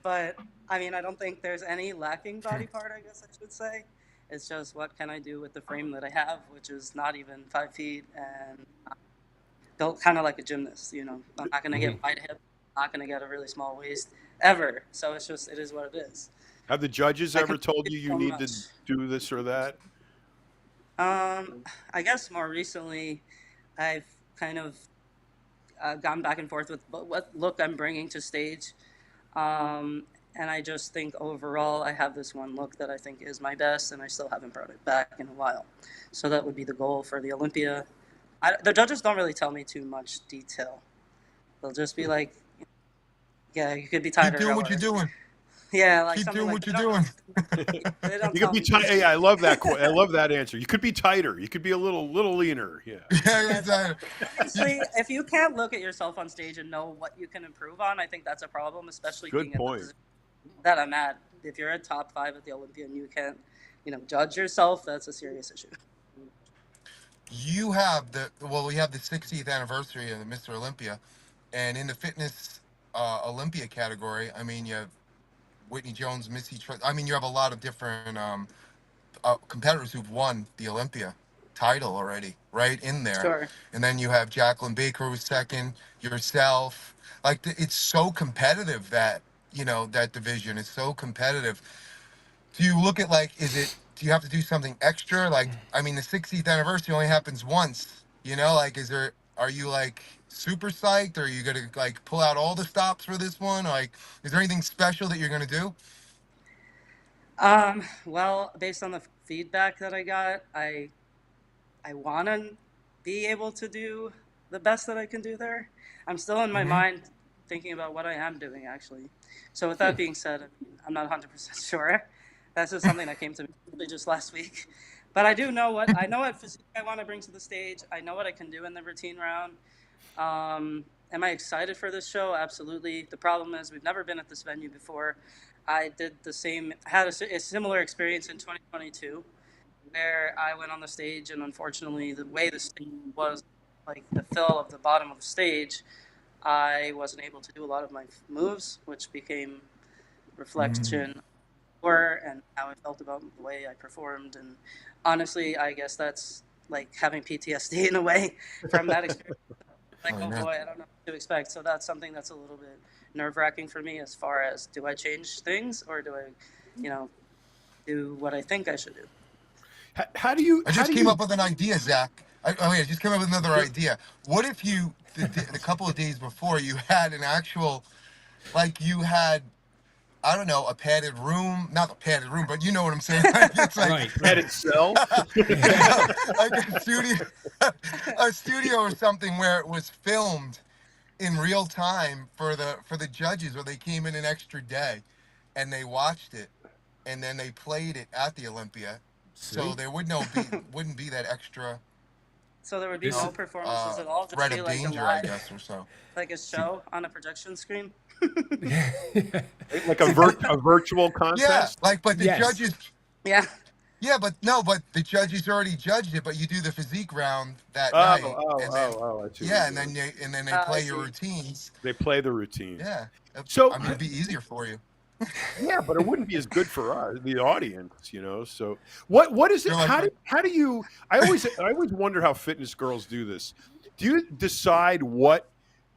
But I mean, I don't think there's any lacking body part, I guess I should say. It's just what can I do with the frame that I have, which is not even 5 feet and built kind of like a gymnast. I'm not going to Hmm. get wide hip, not going to get a really small waist ever. So it is what it is. Have the judges I can ever told do you so need to much. do this or that? I guess more recently, I've kind of gone back and forth with what look I'm bringing to stage. And I just think overall, I have this one look that I think is my best, and I still haven't brought it back in a while. So that would be the goal for the Olympia. The judges don't really tell me too much detail. They'll just be like, yeah, you could be Keep tighter, doing what you're or doing. yeah, like Keep something doing like what you're they don't doing. they don't You could tell be me too tight. much. Yeah, I love that. I love that answer. You could be tighter. You could be a little leaner. Yeah. Yeah, Yeah, so exactly. honestly, if you can't look at yourself on stage and know what you can improve on, I think that's a problem, especially Good being at the point. position that I'm at. If you're a top five at the Olympia and you can't, judge yourself, that's a serious issue. We have the 60th anniversary of the Mr. Olympia, and in the fitness Olympia category, I mean, you have Whitney Jones, I mean, you have a lot of different competitors who've won the Olympia title already, right in there. Sure. And then you have Jacqueline Baker who's second, yourself. Like it's so competitive that division is so competitive. Do you look at like, do you have to do something extra? Like, I mean, the 60th anniversary only happens once, like, are you like super psyched? Or are you going to like pull out all the stops for this one? Like, is there anything special that you're going to do? Well, based on the feedback that I got, I want to be able to do the best that I can do there. I'm still in my Hmm. mind thinking about what I am doing actually. So with that being said, I mean, I'm not 100% sure. That's just something that came to me really just last week. But I know what physique I want to bring to the stage. I know what I can do in the routine round. Am I excited for this show? Absolutely. The problem is we've never been at this venue before. I did the same, had a similar experience in 2022 where I went on the stage, and unfortunately, the way the stage was, like the fill of the bottom of the stage, I wasn't able to do a lot of my moves, which became reflection or and how I felt about the way I performed. And honestly, I guess that's like having PTSD in a way from that experience. Like, oh boy, I don't know what to expect. So that's something that's a little bit nerve wracking for me as far as do I change things or do I, you know, do what I think I should do? How do you? I just came up with an idea, Zach. I just came up with another idea. What if you, the couple of days before, you had an actual, like you had, I don't know, a padded room, not a padded room, but you know what I'm saying. It's like, Right. Headed cell? like a studio or something where it was filmed in real time for the judges, or they came in an extra day and they watched it and then they played it at the Olympia. So See? there wouldn't be that extra, So there would be you This no is, performances at all, just threat be of like a danger, I live, guess, or so. like a show on a projection screen. Like a virtual Yeah, contest? like, but the yes. judges, Yeah. yeah, but no, but the judges already judged it. But you do the physique round that Oh, night, oh, and then oh, oh! I see what yeah, you're doing. and then they I play your see. routines. They play the routine. Yeah, So I mean, it'd be easier for you. yeah, but it wouldn't be as good for us, the audience, you know. So what is it? You're like, How do you? I always wonder how fitness girls do this. Do you decide what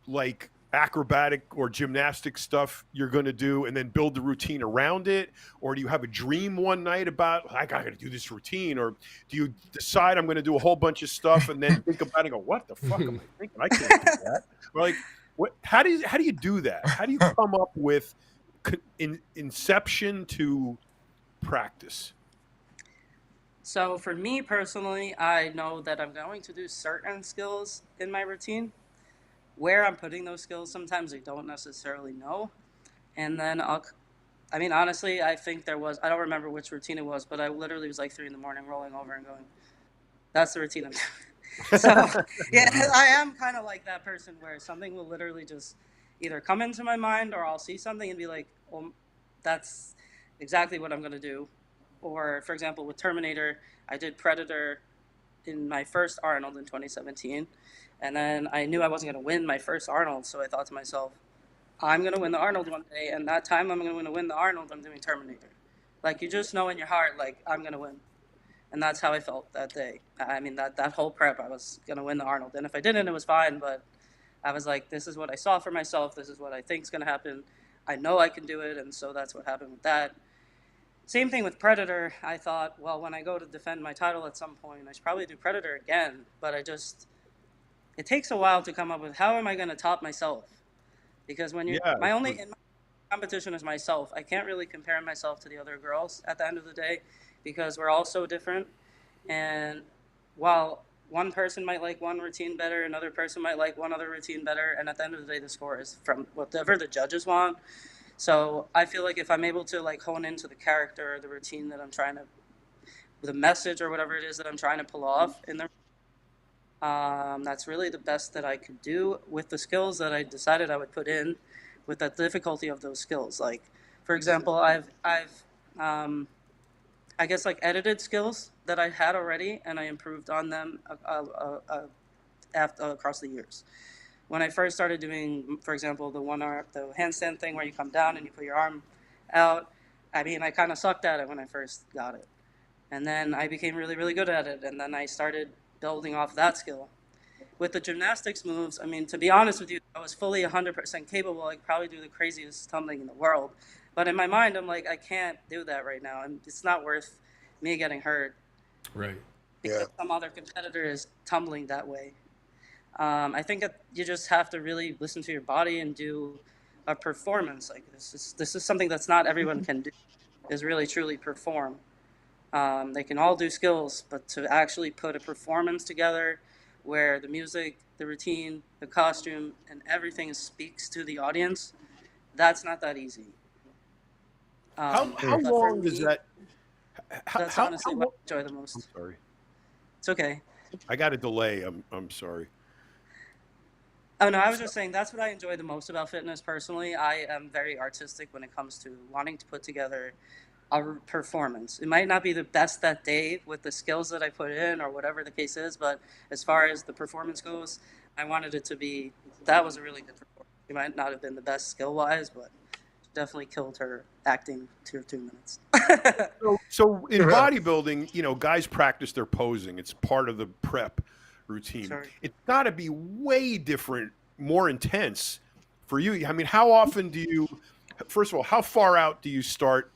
like acrobatic or gymnastic stuff you're going to do and then build the routine around it, or do you have a dream one night about I got to do this routine, or do you decide I'm going to do a whole bunch of stuff and then think about it and go what the fuck am I thinking? I can't do that. Or like what? How do you do that? How do you come up with inception to practice? So for me personally, I know that I'm going to do certain skills in my routine. Where I'm putting those skills, sometimes I don't necessarily know. And then I mean, honestly, I think I don't remember which routine it was, but I literally was like 3 in the morning rolling over and going, that's the routine I'm doing. So yeah, I am kind of like that person where something will literally just either come into my mind or I'll see something and be like, well, that's exactly what I'm going to do. Or for example, with Terminator, I did Predator in my first Arnold in 2017. And then I knew I wasn't going to win my first Arnold. So I thought to myself, I'm going to win the Arnold one day. And that time I'm going to win the Arnold, I'm doing Terminator. Like you just know in your heart, like I'm going to win. And that's how I felt that day. I mean, that whole prep, I was going to win the Arnold. And if I didn't, it was fine. But I was like, this is what I saw for myself. This is what I think is going to happen. I know I can do it. And so that's what happened with that. Same thing with Predator. I thought, well, when I go to defend my title at some point, I should probably do Predator again. But it takes a while to come up with how am I going to top myself? Because when you, Yeah, my competition is myself. I can't really compare myself to the other girls at the end of the day because we're all so different. And while one person might like one routine better, another person might like one other routine better, and at the end of the day, the score is from whatever the judges want. So I feel like if I'm able to like hone into the character or the routine that I'm trying to, the message or whatever it is that I'm trying to pull off in the that's really the best that I could do with the skills that I decided I would put in, with the difficulty of those skills. Like, for example, um, I guess like edited skills that I had already, and I improved on them across the years. When I first started doing, for example, the handstand thing where you come down and you put your arm out, I mean, I kind of sucked at it when I first got it, and then I became really, really good at it, and then I started building off that skill. With the gymnastics moves, I mean, to be honest with you, I was fully 100% capable. I could probably do the craziest tumbling in the world. But in my mind, I'm like, I can't do that right now. And it's not worth me getting hurt Right. because some other competitor is tumbling that way. I think that you just have to really listen to your body and do a performance like this. This is something that's not everyone can do, is really truly perform. They can all do skills, but to actually put a performance together where the music, the routine, the costume, and everything speaks to the audience, that's not that easy. How But for long does me, that? that's How honestly what long? I enjoy the I'm most. sorry. It's okay. I got a delay. I'm sorry. Oh no, I was So, just saying that's what I enjoy the most about fitness personally. I am very artistic when it comes to wanting to put together a performance. It might not be the best that day with the skills that I put in or whatever the case is, but as far as the performance goes, I wanted it to be that was a really good performance. It might not have been the best skill wise, but she definitely killed her acting 2 minutes. so in bodybuilding, guys practice their posing. It's part of the prep routine. Sorry. It's got to be way different, more intense for you. I mean, how often do you? First of all, how far out do you start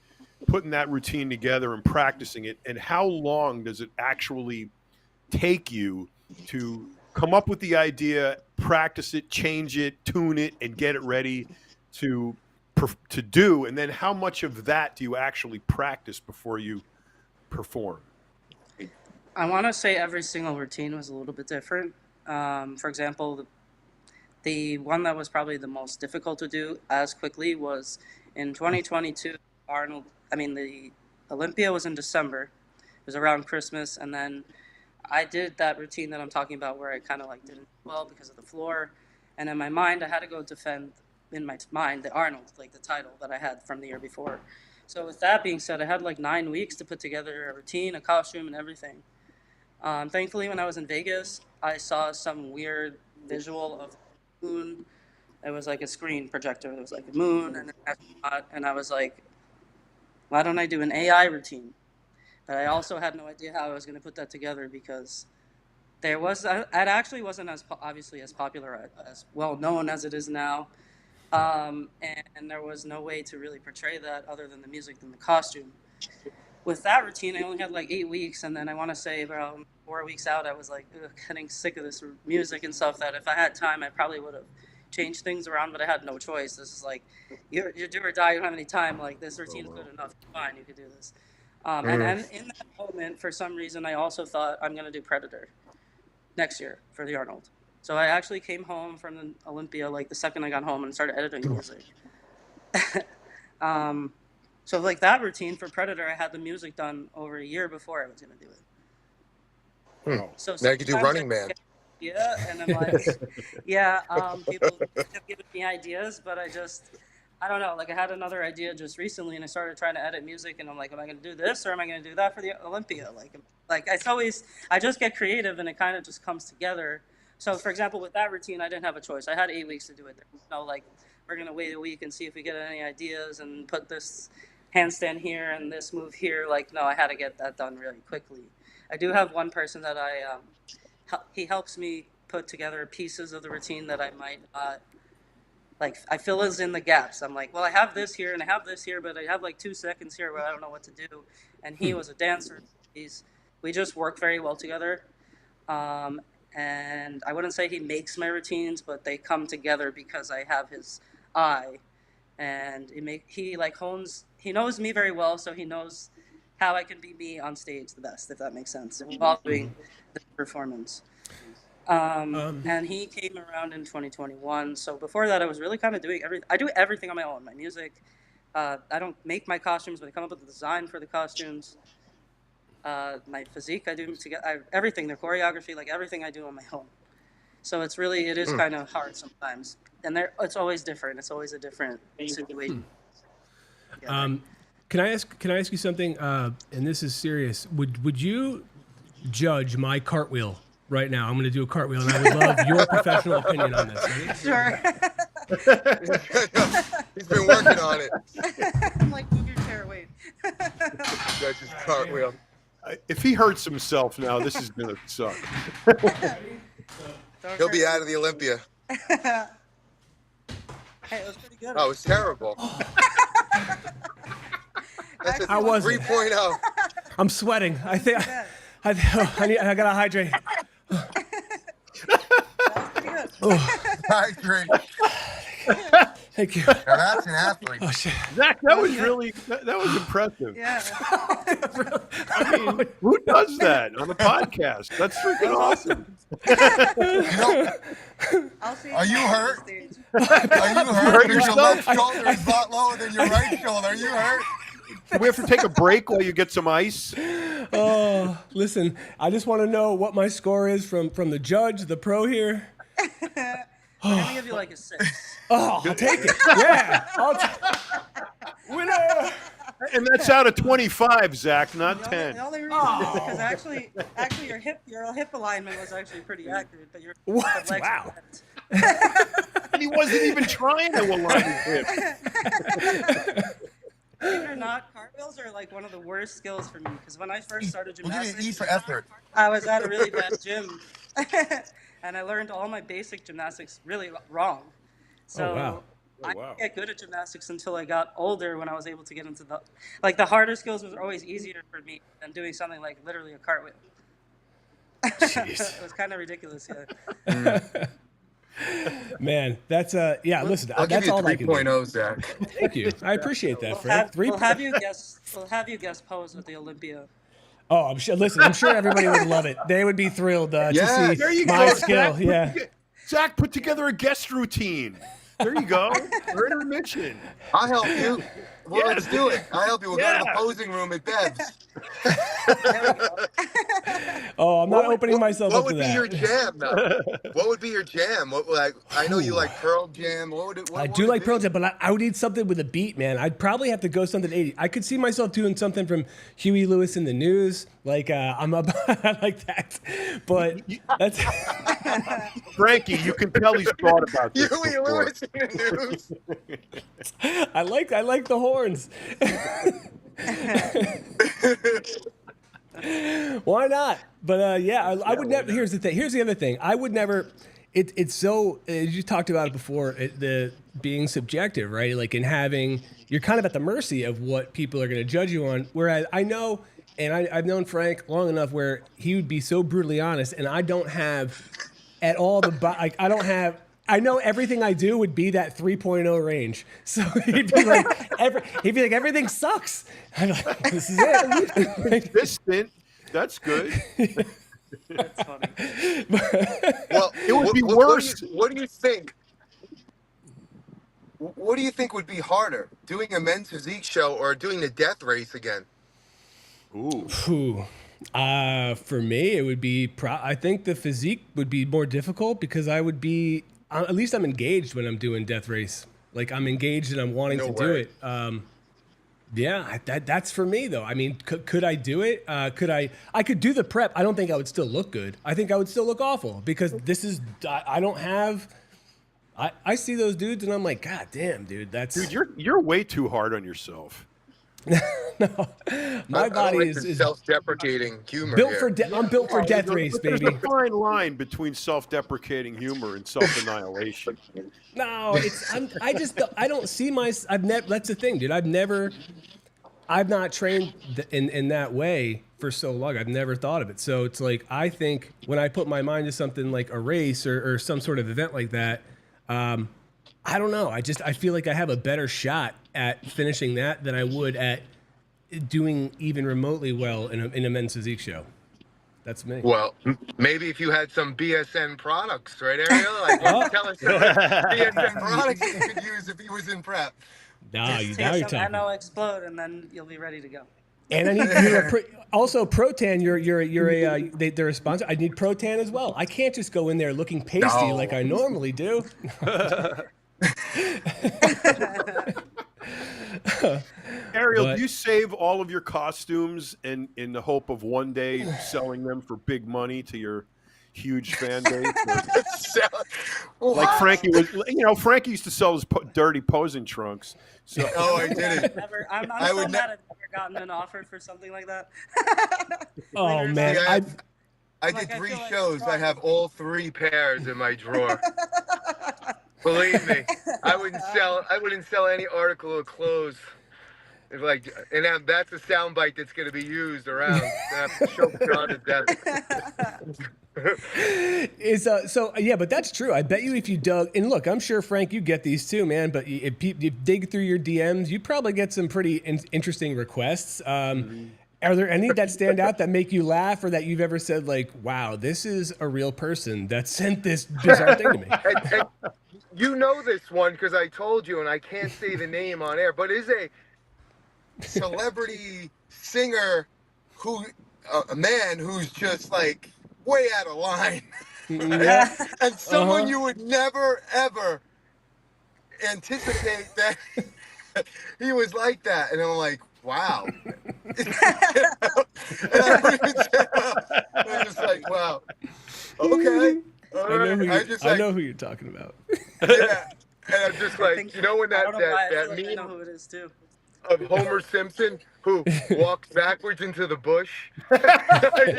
putting that routine together and practicing it, and how long does it actually take you to come up with the idea, practice it, change it, tune it, and get it ready to to do? And then how much of that do you actually practice before you perform? I want to say every single routine was a little bit different. For example, the one that was probably the most difficult to do as quickly was in 2022. Arnold, I mean, the Olympia was in December. It was around Christmas, and then I did that routine that I'm talking about where I kind of like didn't do well because of the floor, and in my mind I had to go defend in my mind the Arnold, like the title that I had from the year before. So with that being said, I had like 9 weeks to put together a routine, a costume, and everything. Thankfully, when I was in Vegas, I saw some weird visual of the moon. It was like a screen projector. It was like a moon and an astronaut, and I was like, why don't I do an AI routine? But I also had no idea how I was going to put that together because it actually wasn't as obviously as popular as well known as it is now, and there was no way to really portray that other than the music and the costume. With that routine, I only had like 8 weeks, and then I want to say around 4 weeks out, I was like getting sick of this music and stuff. That if I had time, I probably would have changed things around, but I had no choice. This is like you do or die. You don't have any time. Like this Oh, routine is wow. good enough. Fine, you could do this. And in that moment, for some reason, I also thought I'm gonna do Predator next year for the Arnold. So I actually came home from the Olympia like the second I got home and started editing music. um, so like that routine for Predator, I had the music done over a year before I was gonna do it. Wow. So Now you can do sometimes I Running Man. get an idea and I'm like, yeah, people have given me ideas, but I don't know. Like I had another idea just recently, and I started trying to edit music, and I'm like, am I going to do this or am I going to do that for the Olympia? Like it's always, I just get creative, and it kind of just comes together. So, for example, with that routine, I didn't have a choice. I had 8 weeks to do it. There was no like, we're going to wait a week and see if we get any ideas and put this handstand here and this move here. Like, no, I had to get that done really quickly. I do have one person that he helps me put together pieces of the routine that I might not like. I fill in the gaps. I'm like, well, I have this here and I have this here, but I have like 2 seconds here where I don't know what to do. And he was a dancer. We just work very well together. Um, and I wouldn't say he makes my routines, but they come together because I have his eye, and he like hones. He knows me very well, so he knows how I can be me on stage the best, if that makes sense, while doing the performance. And he came around in 2021. So before that, I was really kind of doing everything. I do everything on my own. My music. I don't make my costumes, but I come up with the design for the costumes. My physique, I do together. Everything, the choreography, like everything, I do on my own. So it is kind of hard sometimes, and it's always different. It's always a different situation. Can I ask you something? And this is serious. Would you judge my cartwheel right now? I'm going to do a cartwheel, and I would love your professional opinion on this. Ready? Sure. He's been working on it. I'm like, move your chair, wait. That's just cartwheel. If he hurts himself now, this is going to suck. He'll be out of the Olympia. Hey, it was pretty good. Oh, it's terrible. That's a I wasn't. 3.0. I'm sweating. I gotta hydrate. That was pretty good. Hydrate. Thank you. Now that's an athlete. Oh shit. Zach, that was really that was impressive. Yeah. I mean, who does that on a podcast? That's freaking awesome. You know, I'll see Are you on hurt? stage. are you hurt? hurt Because your yourself? left shoulder is a lot lower than your right shoulder. Are you hurt? Do we have to take a break while you get some ice? Oh, listen, I just want to know what my score is from the judge, the pro here. We're gonna give you like a 6. Oh, I'll take it. Yeah, winner. And that's out of 25, Zach, not The 10. only reason is because actually your hip alignment was actually pretty accurate, but your What? legs Wow. were bent. And he wasn't even trying to align his hip. Believe it or not, cartwheels are like one of the worst skills for me because when I first started We'll give you gymnastics, an E for effort. I was at a really bad gym, and I learned all my basic gymnastics really wrong. So wow. I wow. didn't get good at gymnastics until I got older when I was able to get into the harder skills was always easier for me than doing something like literally a cartwheel. Jeez. It was kind of ridiculous, yeah. Man, that's yeah. Listen, I'll give that's you all I can do. 3.0, Zach. Thank you. I appreciate that, Frank. We'll have you guest pose at the Olympia. Oh, I'm sure. Listen, I'm sure everybody would love it. They would be thrilled Yeah, to There see you my go, skill. Zach. Yeah. Zach put together a guest routine. There you go. We're intermission. I'll help you. Well, Yeah. let's do it. I'll help you. We'll go to the Yeah. posing room at Bev's. There we go. Oh, I'm not opening myself What up to would be your that. jam, though? What would be your jam? What like? I know you like Pearl Jam. What would it? What I would do it like be? Pearl Jam, but I would need something with a beat, man. I'd probably have to go something 80. I could see myself doing something from Huey Lewis in the News. Like I'm up like that. But that's Frankie, you can tell he's thought about this Huey before. Lewis in the news. I like the horns. Why not? But yeah, I would never. Here's the thing. Here's the other thing. I would never. It's so you talked about it before. The being subjective, right? Like in having, you're kind of at the mercy of what people are going to judge you on. Whereas I know, and I've known Frank long enough where he would be so brutally honest, and I don't have at all the like I don't have. I know everything I do would be that 3.0 range. So he'd be like, everything sucks. I'm like, this is it. Consistent. That's good. That's funny. Well, It would be what worse. What do you think? What do you think would be harder, doing a men's physique show or doing the death race again? Ooh. Whew. For me, it would be. I think the physique would be more difficult because I would be. At least I'm engaged when I'm doing death race. Like I'm engaged and I'm wanting No to do way. it. Yeah, that's for me though. I mean, could I do it? Could I? I could do the prep. I don't think I would still look good. I think I would still look awful because this is. I don't have. I see those dudes and I'm like, God damn, dude, that's. Dude, you're way too hard on yourself. No, my I body like is the self-deprecating humor. built here. for. I'm built for death race, But there's baby. a fine line between self-deprecating humor and self-annihilation. No, it's I don't see I've never. That's the thing, dude. I've not trained in that way for so long. I've never thought of it. So it's like I think when I put my mind to something like a race or some sort of event like that, I don't know. I feel like I have a better shot at finishing that than I would at doing even remotely well in a men's physique show. That's me. Well, maybe if you had some BSN products, right, Ariel? Like, tell us some BSN products you could use if he was in prep. Now Just you're take some talking. NO Explode, and then you'll be ready to go. And I need also Protan. They're a sponsor. I need Protan as well. I can't just go in there looking pasty No. like I normally do. Ariel, But- do you save all of your costumes in the hope of one day selling them for big money to your huge fan base? Like Frankie was, Frankie used to sell his dirty posing trunks. So Oh, I did it. I'm I so would mad I've never gotten an offer for something like that. Oh man, See, I I Like, did I 3 feel like shows. it's I have all 3 pairs in my drawer. Believe me, I wouldn't sell any article of clothes. It's like, and that's a soundbite that's going to be used around. I have to choke John to death. is so yeah, but that's true. I bet you if you dug and look, I'm sure Frank, you get these too, man. But if you dig through your DMs, you probably get some pretty interesting requests. Are there any that stand out that make you laugh, or that you've ever said like, "Wow, this is a real person that sent this bizarre thing to me"? And you know this one because I told you, and I can't say the name on air, but is a celebrity singer who, a man who's just like way out of line. Yeah. And someone Uh-huh. you would never ever anticipate that he was like that. And I'm like, wow. And I don't even say, I'm just like, wow. Okay. All I know right. who I you. just I like, know who you're talking about. yeah. And I'm just I like, think you know, when I that don't know that why I that feel like I know meme who it is too. of Homer Simpson who walks backwards into the bush. He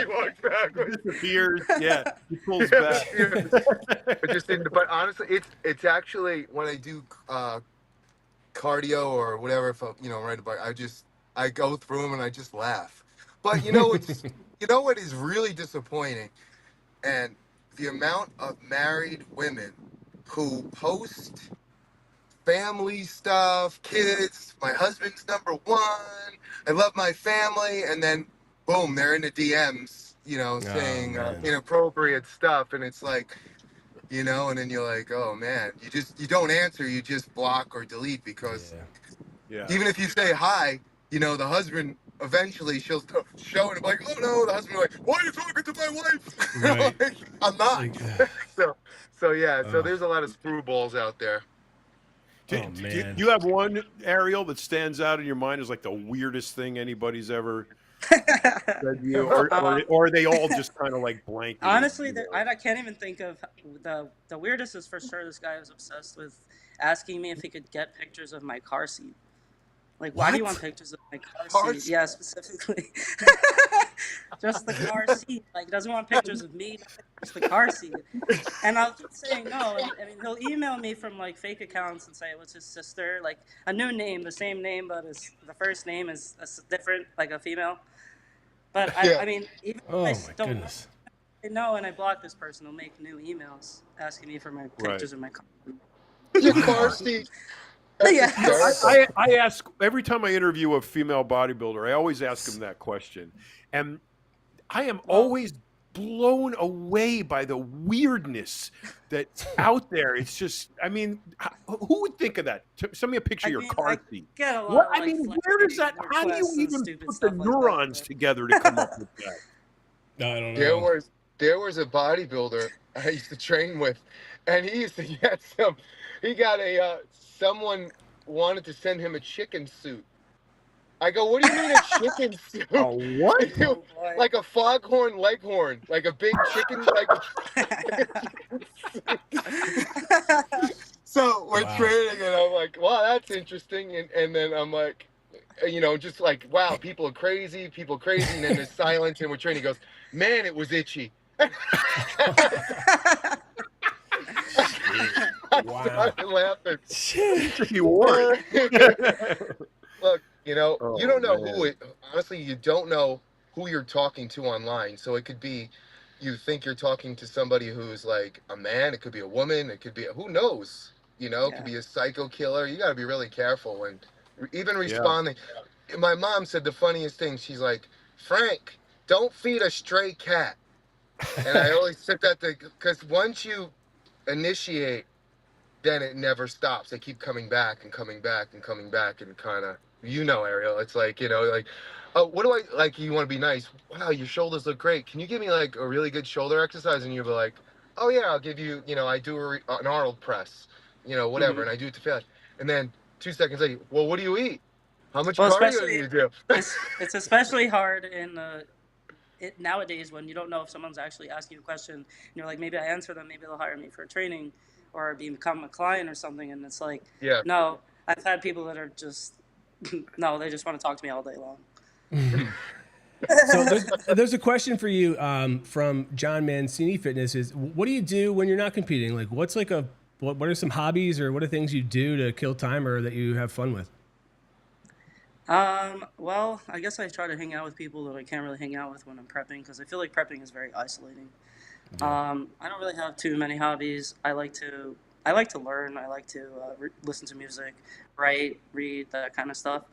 walks backwards. Disappears. Yeah, he pulls Yeah, back. yeah. But honestly, it's actually when I do cardio or whatever, if I, ride a bike, I go through them and I just laugh. But you know what is really disappointing, and the amount of married women who post family stuff, kids, my husband's number one, I love my family, and then boom, they're in the DMs, Oh saying man. inappropriate stuff, and it's like, and then you're like, oh man, you don't answer, you just block or delete because Yeah. Yeah. even if you say hi, the husband eventually she'll show it like, oh no, the husband will like, why are you talking to my wife? Right. Like, I'm not. Like, So yeah, so oh, there's a lot of screwballs out there. Do, oh do man. you have one, Ariel, that stands out in your mind as like the weirdest thing anybody's ever said to you, or are they all just kind of like blanketed? Honestly, I can't even think of the weirdest is for sure. This guy was obsessed with asking me if he could get pictures of my car seat. Like, why do you want What? pictures of my car seat? Cars. Yeah, specifically. Just the car seat. Like, he doesn't want pictures of me, just the car seat. And I'll keep saying no. And I mean, he'll email me from like fake accounts and say it was his sister, like a new name, the same name, but the first name is different, like a female. But Yeah. I mean, even if I Oh my don't goodness. know and I block this person, he'll make new emails asking me for my Right. pictures of my car. Your car Wow. seat. That's Yeah. hysterical. I ask every time I interview a female bodybuilder, I always ask them that question. And I am Well, always blown away by the weirdness that's out there. It's just, I mean, who would think of that? Send me a picture I of your mean, car I seat. get a What? lot of I like mean, where does flattering that? How do you requests and even stupid put the stuff like that. neurons together to come up with that? I don't There know. was there was a bodybuilder I used to train with, and he used to get some. He got someone wanted to send him a chicken suit. I go, what do you mean a chicken suit? Oh, what? Oh boy. Like a foghorn leghorn, like a big chicken, like. So we're Wow. training, and I'm like, wow, that's interesting. And then I'm like, just like, wow, people crazy. And then there's silence, and we're training. He goes, man, it was itchy. I Wow. started laughing. Shit. You were. Look, Oh, you don't know man. who it. Honestly, you don't know who you're talking to online. So it could be, you think you're talking to somebody who's like a man. It could be a woman. It could be who knows. It could Yeah. be a psycho killer. You got to be really careful and even Yeah. responding. My mom said the funniest thing. She's like, Frank, don't feed a stray cat. And I always said that because once you initiate, then it never stops. They keep coming back and coming back and coming back and kind of, Ariel. It's like, like, oh, what do I like? You want to be nice? Wow, your shoulders look great. Can you give me like a really good shoulder exercise? And you'll be like, oh yeah, I'll give you. I do an Arnold press, whatever, Hmm. and I do it to fast. And then 2 seconds later, well, what do you eat? How much Well, cardio do especially you do? it's especially hard in nowadays when you don't know if someone's actually asking you a question. And you're like, maybe I answer them, maybe they'll hire me for training or become a client or something. And it's like, Yeah. no, I've had people that are just no, they just want to talk to me all day long. So there's a question for you from John Mancini Fitness. Is what do you do when you're not competing? Like, what's like what are some hobbies or what are things you do to kill time or that you have fun with? Well, I guess I try to hang out with people that I can't really hang out with when I'm prepping because I feel like prepping is very isolating. I don't really have too many hobbies. I like to learn. I like to listen to music, write, read, that kind of stuff.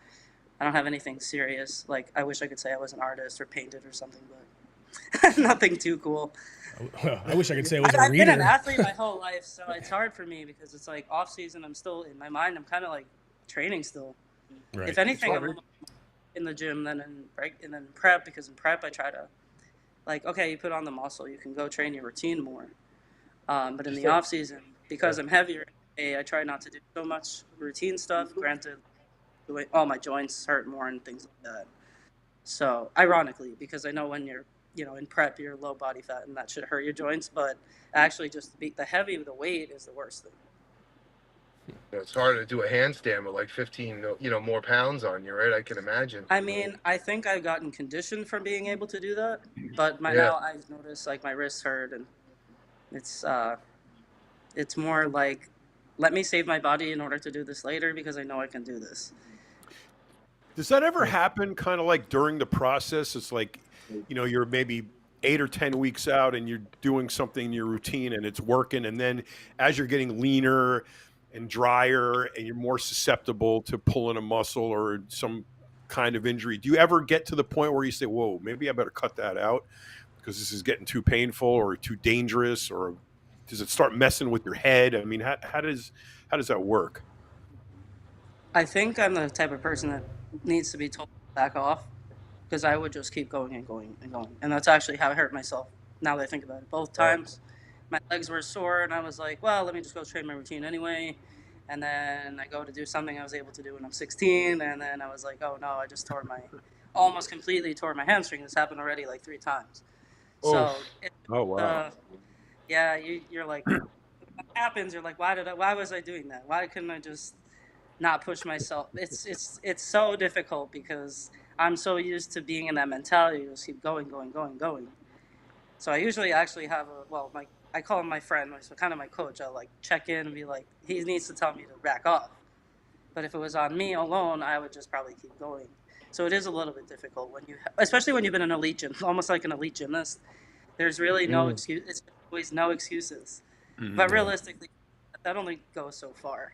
I don't have anything serious. Like, I wish I could say I was an artist or painted or something, but nothing too cool. I wish I could say I was a I've been an reader. athlete my whole life, so it's hard for me because it's like off season. I'm still in my mind. I'm kind of like training still. Right. If anything, It's I'm more in the gym than in break and then prep, because in prep I try to, like, okay, you put on the muscle, you can go train your routine more. But in the off season, because I'm heavier, I try not to do so much routine stuff. Granted, all my joints hurt more and things like that. So ironically, because I know when you're, in prep, you're low body fat and that should hurt your joints, but actually just the heavy, the weight is the worst thing. It's harder to do a handstand with like 15, more pounds on you, right? I can imagine. I mean, I think I've gotten conditioned from being able to do that, but Yeah. now I've noticed like my wrists hurt, and it's more like, let me save my body in order to do this later because I know I can do this. Does that ever happen kind of like during the process? It's like, you're maybe 8 or 10 weeks out and you're doing something in your routine and it's working. And then as you're getting leaner and drier and you're more susceptible to pulling a muscle or some kind of injury, do you ever get to the point where you say, whoa, maybe I better cut that out because this is getting too painful or too dangerous? Or does it start messing with your head? I mean, how does that work? I think I'm the type of person that needs to be told to back off, because I would just keep going and going and going. And that's actually how I hurt myself now that I think about it. Both times my legs were sore and I was like, well, let me just go train my routine anyway. And then I go to do something I was able to do when I'm 16. And then I was like, oh no, I just almost completely tore my hamstring. This happened already like 3 times. So, Oh, wow. yeah, you're like, when that happens, you're like, why was I doing that? Why couldn't I just not push myself? It's so difficult because I'm so used to being in that mentality, just keep going, going, going, going. So I usually actually have I call him my friend, so kind of my coach. I'll like check in and be like, he needs to tell me to back off. But if it was on me alone, I would just probably keep going. So it is a little bit difficult especially when you've been an elite gym, almost like an elite gymnast. There's really no excuse. It's always no excuses. But realistically, that only goes so far.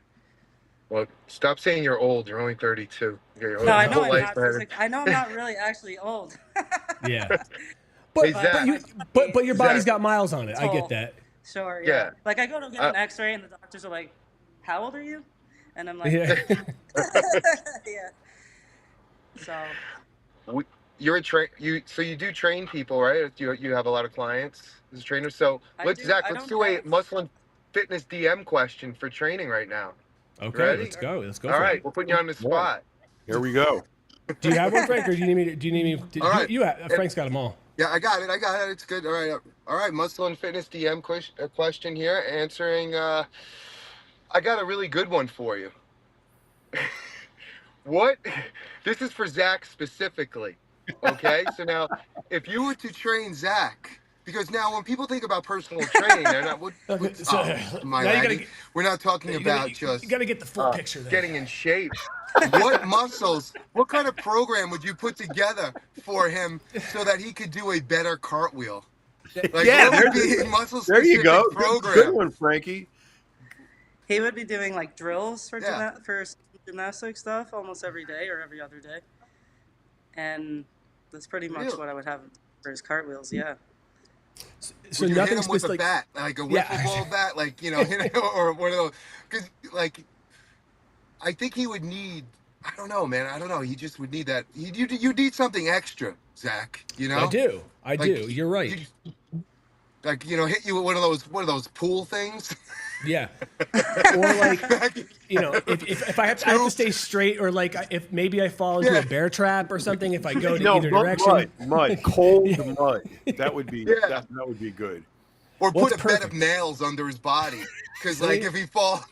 Well, stop saying you're old. You're only 32. No, I know I'm not really actually old. Yeah. Hey, But Zach. but your body's Zach. got miles on it. I get that. Sure, yeah. Yeah. Like I go to get an X-ray and the doctors are like, "How old are you?" And I'm like, Yeah. yeah. So You're so you do train people, right? You have a lot of clients as a trainer. So Zach, let's do a muscle and fitness DM question for training right now. Okay, Ready? let's go. Let's go. All for right, it. we'll put you on the spot. Here we go. Do you have one, Frank, or do you need me to? Do you need me? All right. Frank's got them all. Yeah, I got it. It's good. All right. Muscle and fitness DM question here. Answering. I got a really good one for you. What? This is for Zach specifically. Okay. So now, if you were to train Zach, because now when people think about personal training, they're not. We're not talking about just. You got to get the full picture there. Getting in shape. What kind of program would you put together for him so that he could do a better cartwheel? Like, Yeah, what would be a there you go. program? Good one, Frankie. he would be doing like drills for gymnastic stuff almost every day or every other day, and that's pretty much what I would have for his cartwheels. Yeah. So would you nothing hit him with a specific. bat, like a wiffle ball bat, like or one of those? Because I think he would need. I don't know, man. I don't know. He just would need that. You need something extra, Zach. I do. You're right. Hit you with one of those pool things. Yeah. Or like, if I have to stay straight, or like if maybe I fall into a bear trap or something, if I go to either direction. Cold mud. That would be that would be good. Or put a bed of nails under his body, because like if he falls.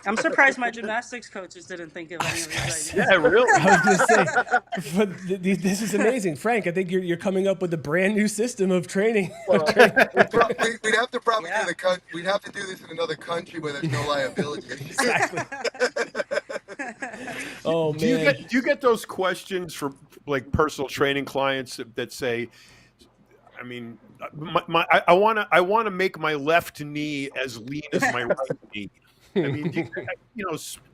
I'm surprised my gymnastics coaches didn't think of any of these ideas. Yeah, really. I was going to say, but this is amazing, Frank. I think you're coming up with a brand new system of training. We'd have to probably we'd have to do this in another country where there's no liability. Exactly. Oh man. Do you get those questions from like personal training clients that say, I mean, I want to make my left knee as lean as my right knee. I mean,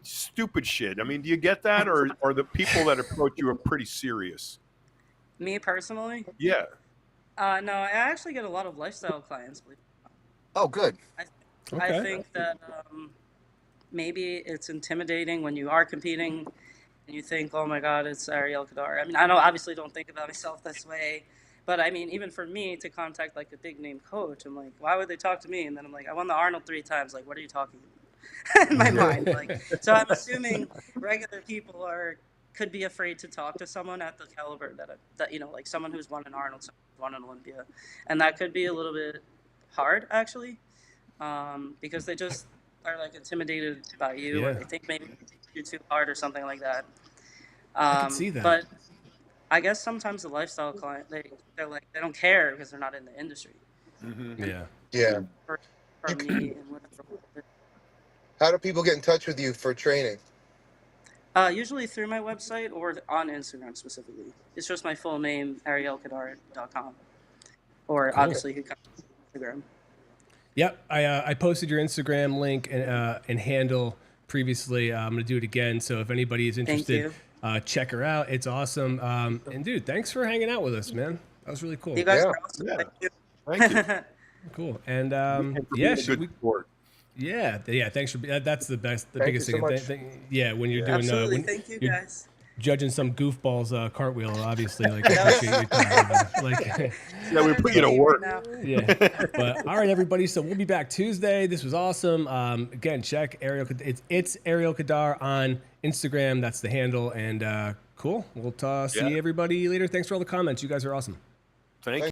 stupid shit. I mean, do you get that, or the people that approach you are pretty serious? Me personally, Yeah. no, I actually get a lot of lifestyle clients. Oh, good. I, I Okay. think that maybe it's intimidating when you are competing and you think, oh my God, it's Ariel Khadr. I mean, I don't obviously don't think about myself this way, but I mean, even for me to contact like a big name coach, I'm like, why would they talk to me? And then I'm like, I won the Arnold 3 times. Like, what are you talking about? In my mind, like, so I'm assuming regular people could be afraid to talk to someone at the caliber that like someone who's won an Arnold, someone who's won an Olympia, and that could be a little bit hard actually, because they just are like intimidated by you, or Yeah. they think maybe you're too hard or something like that. I can see that. But I guess sometimes the lifestyle client, they're like, they don't care because they're not in the industry. Yeah. Yeah. For me and whatever. How do people get in touch with you for training? Usually through my website or on Instagram specifically. It's just my full name, arielkhadr.com. Or Cool. obviously you can on Instagram. Yep, I posted your Instagram link and handle previously. I'm gonna do it again. So if anybody is interested, check her out. It's awesome. And dude, thanks for hanging out with us, man. That was really cool. You guys Yeah. are awesome. Yeah. Thank you. Thank you. Cool. And And for yeah, being a should good we? sport. Yeah. Thanks for that's the best, the Thank biggest you so thing. much. Yeah, when you're doing Absolutely. when Thank you you're guys. judging some goofballs cartwheel, obviously, like I appreciate your time. Like. Yeah, we put you to work. Now. Yeah. But all right, everybody. So we'll be back Tuesday. This was awesome. Again, check Ariel. It's Ariel Khadr on Instagram. That's the handle. And cool. We'll see everybody later. Thanks for all the comments. You guys are awesome. Thank you.